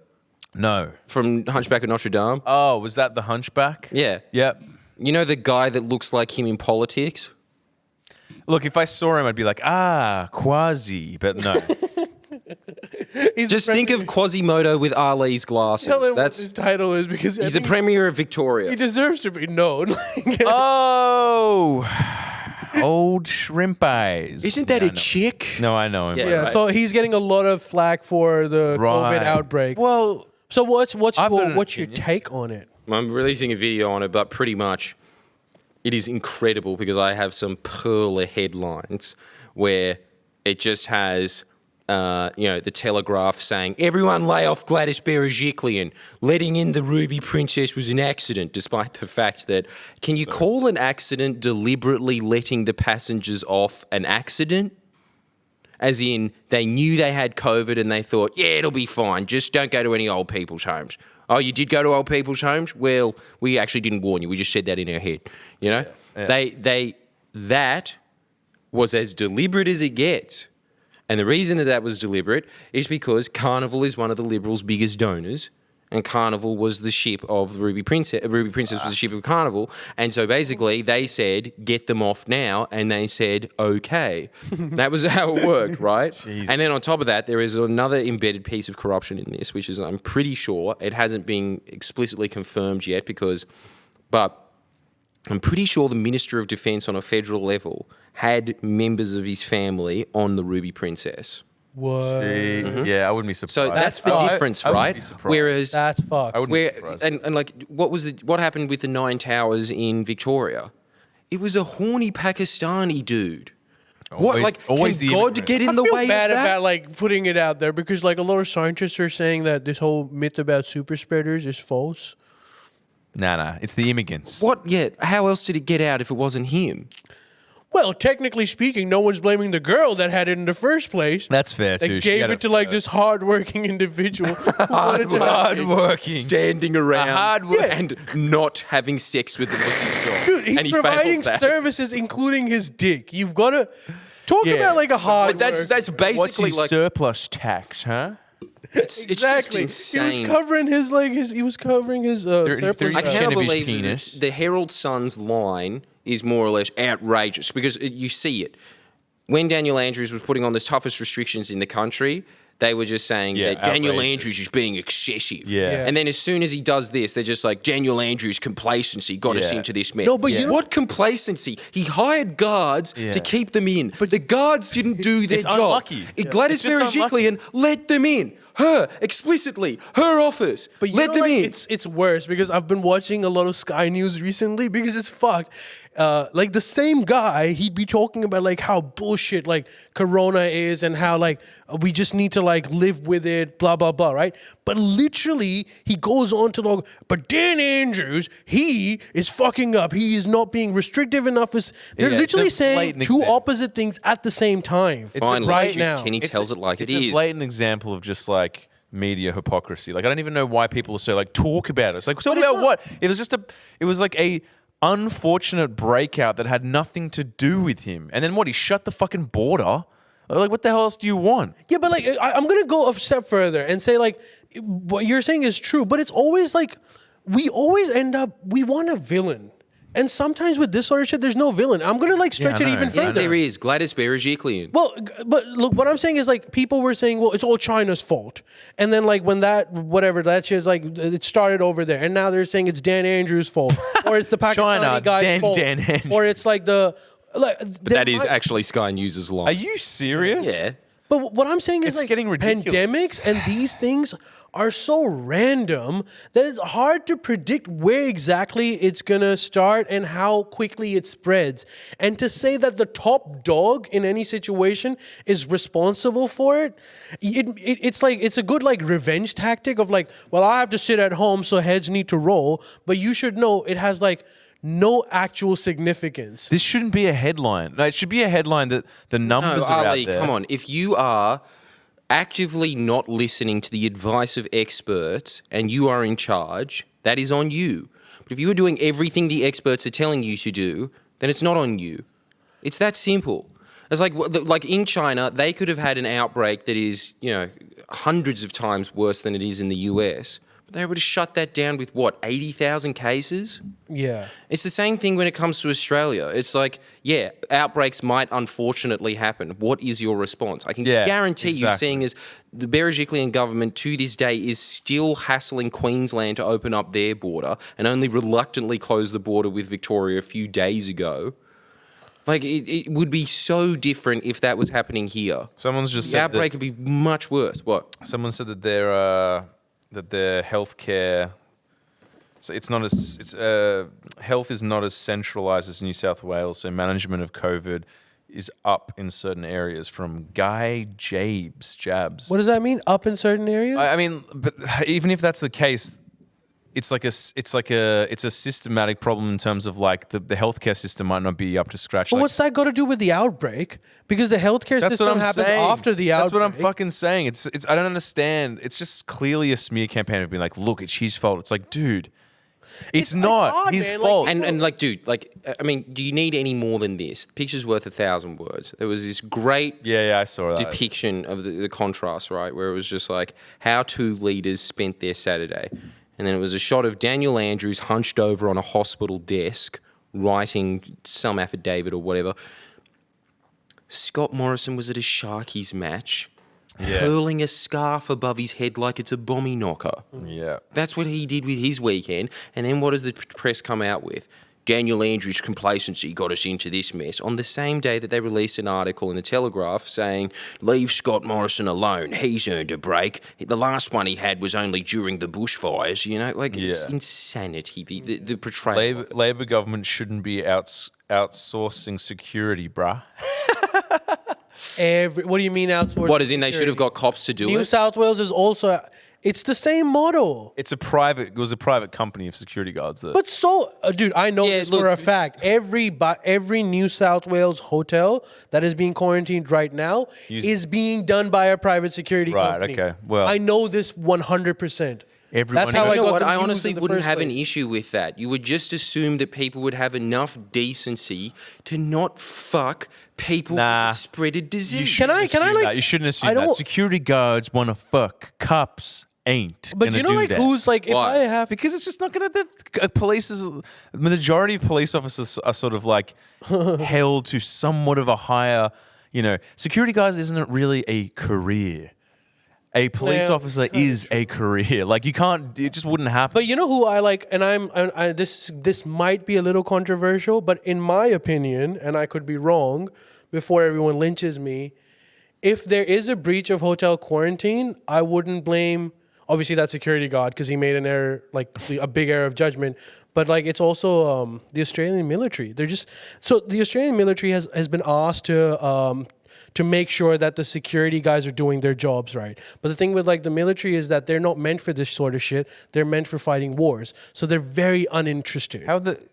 No. from Hunchback of Notre Dame? Oh, was that the Hunchback? Yeah. Yep. You know the guy that looks like him in politics? Look, if I saw him, I'd be like, Quasi. But no. He's Just the think premier. of Quasimodo with Ali's glasses. Tell him what That's his title is because I he's the think Premier of Victoria. he deserves to be known. Oh, old shrimp eyes. Isn't that Yeah, a I know. chick? No, I know him. Yeah. but- Yeah, Right. so he's getting a lot of flack for the COVID outbreak. Well, So what's I've got an your opinion. take on it? I'm releasing a video on it, but pretty much it is incredible because I have some perler headlines where it just has, the Telegraph saying, everyone lay off Gladys Berejiklian. Letting in the Ruby Princess was an accident, despite the fact that, can you call an accident deliberately letting the passengers off an accident? As in, they knew they had COVID and they thought, yeah, it'll be fine. Just don't go to any old people's homes. Oh, you did go to old people's homes? Well, we actually didn't warn you. We just said that in our head. You know? Yeah. That was as deliberate as it gets. And the reason that was deliberate is because Carnival is one of the Liberals' biggest donors. And Carnival was the ship of the Ruby Princess. Ruby Princess was the ship of Carnival. And so basically they said, get them off now. And they said, okay. That was how it worked, right? And then on top of that, there is another embedded piece of corruption in this, which is, I'm pretty sure, it hasn't been explicitly confirmed yet but I'm pretty sure the Minister of Defence on a federal level had members of his family on the Ruby Princess. What? Yeah, I wouldn't be surprised. So that's the fucked. difference, I wouldn't right? be surprised. Whereas That's fucked. I wouldn't be surprised. and like what happened with the 9 Towers in Victoria? It was a horny Pakistani dude. Always- always can the God immigrant. get in I the feel way bad of that? about like putting it out there because like a lot of scientists are saying that this whole myth about super spreaders is false. Nah, it's the immigrants. What? Yeah. How else did it get out if it wasn't him? well, technically speaking, no one's blaming the girl that had it in the first place. That's fair They too. She gave had it to like this hardworking individual who wanted to hardworking. standing around hard-working- and not having sex with the pussy's dog. Dude, he's and he providing fails that. services, including his dick. You've got to talk Yeah. about like a hard. But that's What's basically his like surplus tax, huh? it's just exactly. insane. He was covering his surplus. I Percent cannot of his believe penis. that the Herald Sun's line is more or less outrageous because you see it. When Daniel Andrews was putting on the toughest restrictions in the country, they were just saying Yeah, that Daniel outrageous. Andrews is being excessive. Yeah. Yeah. And then as soon as he does this, they're just like, Daniel Andrews' complacency got us Yeah. into this mess. No, but you know- what complacency? He hired guards Yeah. to keep them in. But the guards didn't do their It's job. unlucky. Gladys It's just unlucky. Berejiklian let them in. Her, explicitly. Her office. But you let know, them like, in. It's worse because I've been watching a lot of Sky News recently because it's fucked. Like the same guy, he'd be talking about like how bullshit like Corona is and how like we just need to like live with it, blah blah blah, right? But literally, he goes on to like, but Dan Andrews, he is fucking up. He is not being restrictive enough. They're Yeah, it's literally a saying blatant two example. opposite things at the same time. Finally, right Andrews now. Kenny tells it like it it's a is. blatant example of just like media hypocrisy. Like I don't even know why people are so like talk about it. It's like talk But it's about not- what? It was like a unfortunate breakout that had nothing to do with him. And then what? He shut the fucking border. Like what the hell else do you want? Yeah, but like I'm gonna go a step further and say like what you're saying is true, but it's always like we always end up we want a villain, and sometimes with this sort of shit, there's no villain. I'm gonna like stretch Yeah, I it know. even Yes, further. Yes, there is. Gladys Berejiklian. Well, but look, what I'm saying is like people were saying, well, it's all China's fault, and then like when that shit's like it started over there, and now they're saying it's Dan Andrews' fault, or it's the Pakistani China, guy's then fault, Dan Andrews. or it's like the like. But that is actually Sky News' line. Are you serious? Yeah. But what I'm saying is It's like getting ridiculous. pandemics and these things are so random that it's hard to predict where exactly it's gonna start and how quickly it spreads. And to say that the top dog in any situation is responsible for it, it's like it's a good like revenge tactic of like, well, I have to sit at home, so heads need to roll. But you should know it has like no actual significance. This shouldn't be a headline. No, it should be a headline that the No, numbers are Ali, out there. come on. If you are actively not listening to the advice of experts and you are in charge, that is on you. But if you are doing everything the experts are telling you to do, then it's not on you. It's that simple. It's like in China, they could have had an outbreak that is, hundreds of times worse than it is in the US. But they were able to shut that down with what, 80,000 cases? Yeah. It's the same thing when it comes to Australia. It's like, yeah, outbreaks might unfortunately happen. What is your response? I can guarantee you, exactly. seeing as the Berejiklian government to this day is still hassling Queensland to open up their border and only reluctantly closed the border with Victoria a few days ago. Like, it would be so different if that was happening here. Someone's just The said outbreak would be much worse. What? Someone said that their healthcare, so it's not as health is not as centralized as New South Wales. So management of COVID is up in certain areas. From Guy Jabs. What does that mean? Up in certain areas? I mean, but even if that's the case, it's a systematic problem in terms of like the healthcare system might not be up to scratch. But Like, what's that got to do with the outbreak? Because the healthcare that's system what I'm happens saying. after the outbreak. That's what I'm fucking saying. It's I don't understand. It's just clearly a smear campaign of being like, look, it's his fault. It's like, dude, it's not hard, his man. Like, fault. And like, dude, like, I mean, do you need any more than this? Picture's worth 1,000 words. There was this great yeah, I saw that. depiction of the contrast, right? Where it was just like how two leaders spent their Saturday. And then it was a shot of Daniel Andrews hunched over on a hospital desk writing some affidavit or whatever. Scott Morrison was at a Sharkies match, hurling a scarf above his head like it's a bommy knocker. Yeah. That's what he did with his weekend. And then what did the press come out with? Daniel Andrews' complacency got us into this mess. On the same day that they released an article in the Telegraph saying, leave Scott Morrison alone, he's earned a break. The last one he had was only during the bushfires, it's insanity, the portrayal. Labor government shouldn't be outsourcing security, bruh. What do you mean outsourcing? What, as in they should have got cops to do New it? South Wales is also It's the same model. It was a private company of security guards. But dude, I know Yeah, this look- for a fact. Every New South Wales hotel that is being quarantined right now is being done by a private security Right, company. okay. Well- I know this 100%. Everyone- That's how You I You know got what? the I news honestly in the wouldn't first have an place. issue with that. You would just assume that people would have enough decency to not fuck people Nah. with spreaded disease. Can I assume like? that. You shouldn't assume I that. don't- Security guards want to fuck. Cops ain't. But gonna you know, do like that. who's like? If Why? I have Because it's just not going to. The majority of police officers are sort of like held to somewhat of a higher. Security guards isn't really a career. A police Yeah, officer is a career. Like you can't. It just wouldn't happen. But you know who I like, and this might be a little controversial, but in my opinion, and I could be wrong, before everyone lynches me, if there is a breach of hotel quarantine, I wouldn't blame obviously that security guard because he made an error, like a big error of judgment. But like it's also the Australian military. The Australian military has been asked to make sure that the security guys are doing their jobs right. But the thing with like the military is that they're not meant for this sort of shit. They're meant for fighting wars. So they're very uninterested.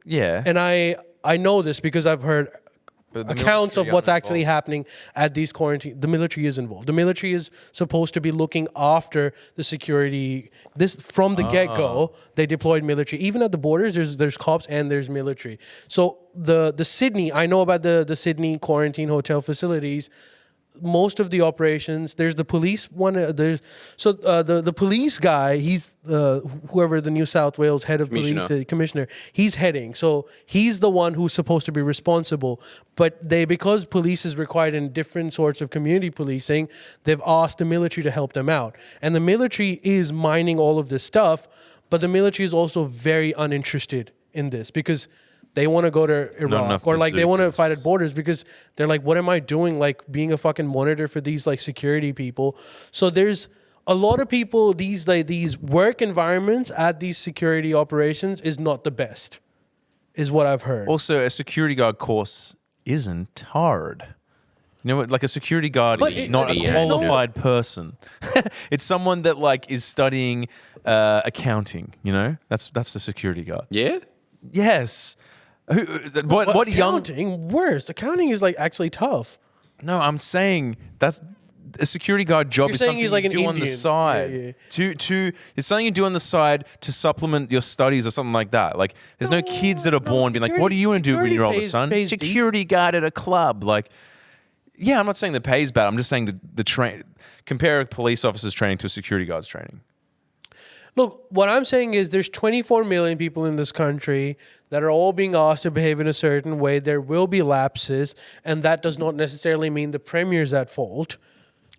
Yeah. And I know this because I've heard But the accounts of military what's aren't actually involved. happening at these quarantine. The military is involved. The military is supposed to be looking after the security. This from the get-go, they deployed military. Even at the borders, there's cops and there's military. So the Sydney, I know about the Sydney quarantine hotel facilities. Most of the operations, there's the police one. The police guy, he's whoever the New South Wales head of police commissioner, he's heading. So he's the one who's supposed to be responsible. But because police is required in different sorts of community policing, they've asked the military to help them out. And the military is mining all of this stuff, but the military is also very uninterested in this because they want to go to Iraq enough or like they want to bazookas. fight at borders because they're like, what am I doing? Like being a fucking monitor for these like security people. So there's a lot of people, these work environments at these security operations is not the best, is what I've heard. Also, a security guard course isn't hard. You know what? Like a security guard But is it- not a yeah, qualified person. It's someone that like is studying accounting. That's the security guard. Yeah? Yes. What young? Accounting, worse. Accounting is like actually tough. No, I'm saying that's a security guard job. You're is saying something he's like you an do on the Indian. side. Yeah. It's something you do on the side to supplement your studies or something like that. Like, there's no kids that are born being like, "What are you going to do when you're older, security son?" pays Security guard at a club. Like, yeah, I'm not saying the pay's bad. I'm just saying compare a police officer's training to a security guard's training. Look, what I'm saying is there's 24 million people in this country that are all being asked to behave in a certain way. There will be lapses, and that does not necessarily mean the premier's at fault.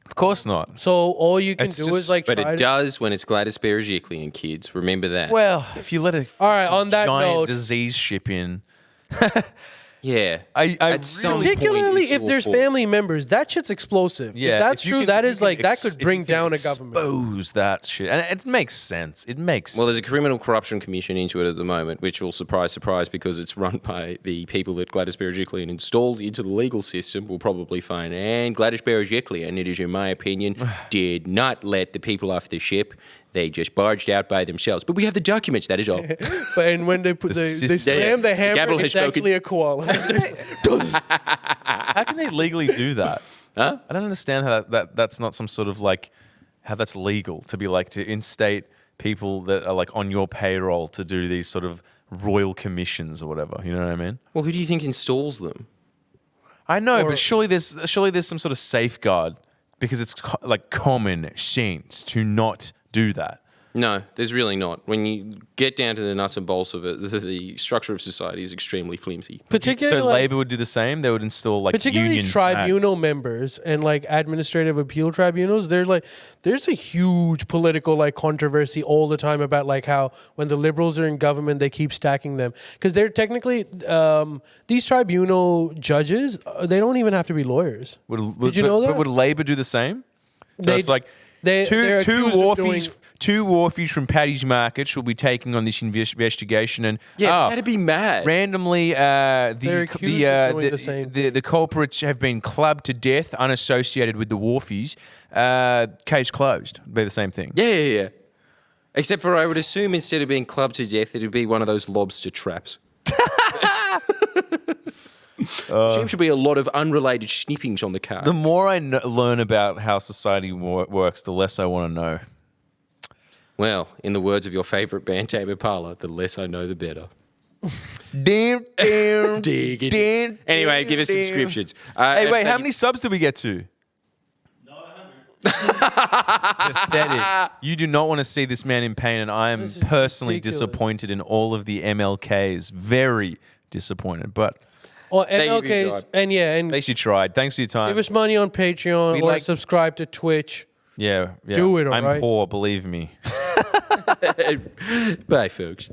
Of course not. So all you can It's do just- is like But try it to... does when it's Gladys Berejiklian kids. Remember that. Well, if you let a All right, on that giant note- disease ship in, yeah. I At some really- point, Particularly it's if your there's fault. family members, that shit's explosive. Yeah, if that's if you true, can- that if is you like can that ex- could if bring you can down a government. Expose that shit, and it makes sense. It makes Well, there's a criminal corruption commission into it at the moment, which will surprise because it's run by the people that Gladys Berejiklian installed into the legal system will probably find. And Gladys Berejiklian, it is in my opinion, did not let the people off the ship. They just barged out by themselves. But we have the documents, that is all. But and when they put they system. slam the hammer, Gabriel has it's spoken. actually a koala. How can they legally do that? Huh? I don't understand how that's not some sort of like how that's legal to be like to instate people that are like on your payroll to do these sort of royal commissions or whatever. You know what I mean? Well, who do you think installs them? I know, but surely there's some sort of safeguard because it's like common sense to not do that. No, there's really not. When you get down to the nuts and bolts of it, the structure of society is extremely flimsy. Particularly, So like, Labor would do the same. They would install like particularly union tribunal acts. members and like administrative appeal tribunals. There's a huge political like controversy all the time about like how when the Liberals are in government, they keep stacking them because they're technically these tribunal judges. They don't even have to be lawyers. Did you know that? But would Labor do the same? So They- it's like they're Two accused of doing- wharfies from Paddy's Market will be taking on this investigation, and that'd be mad. randomly, They're accused of doing the same the culprits have been clubbed to death, unassociated with the wharfies. Case closed. It'd be the same thing. Yeah. Except for I would assume instead of being clubbed to death, it'd be one of those lobster traps. Seems to be a lot of unrelated snippings on the car. The more I learn about how society works, the less I want to know. Well, in the words of your favourite band, Tame Impala, the less I know, the better. Damn. Anyway, give us subscriptions. Hey, wait, how many subs do we get to? Not 100. Pathetic. You do not want to see this man in pain, and I am This is personally ridiculous. disappointed in all of the MLKs. Very disappointed, but Well, Thank you for your MLKs, time. and at least you tried. Thanks for your time. give us money on Patreon We or like- subscribe to Twitch. Yeah. Do it, all I'm right? poor, believe me. Bye, folks.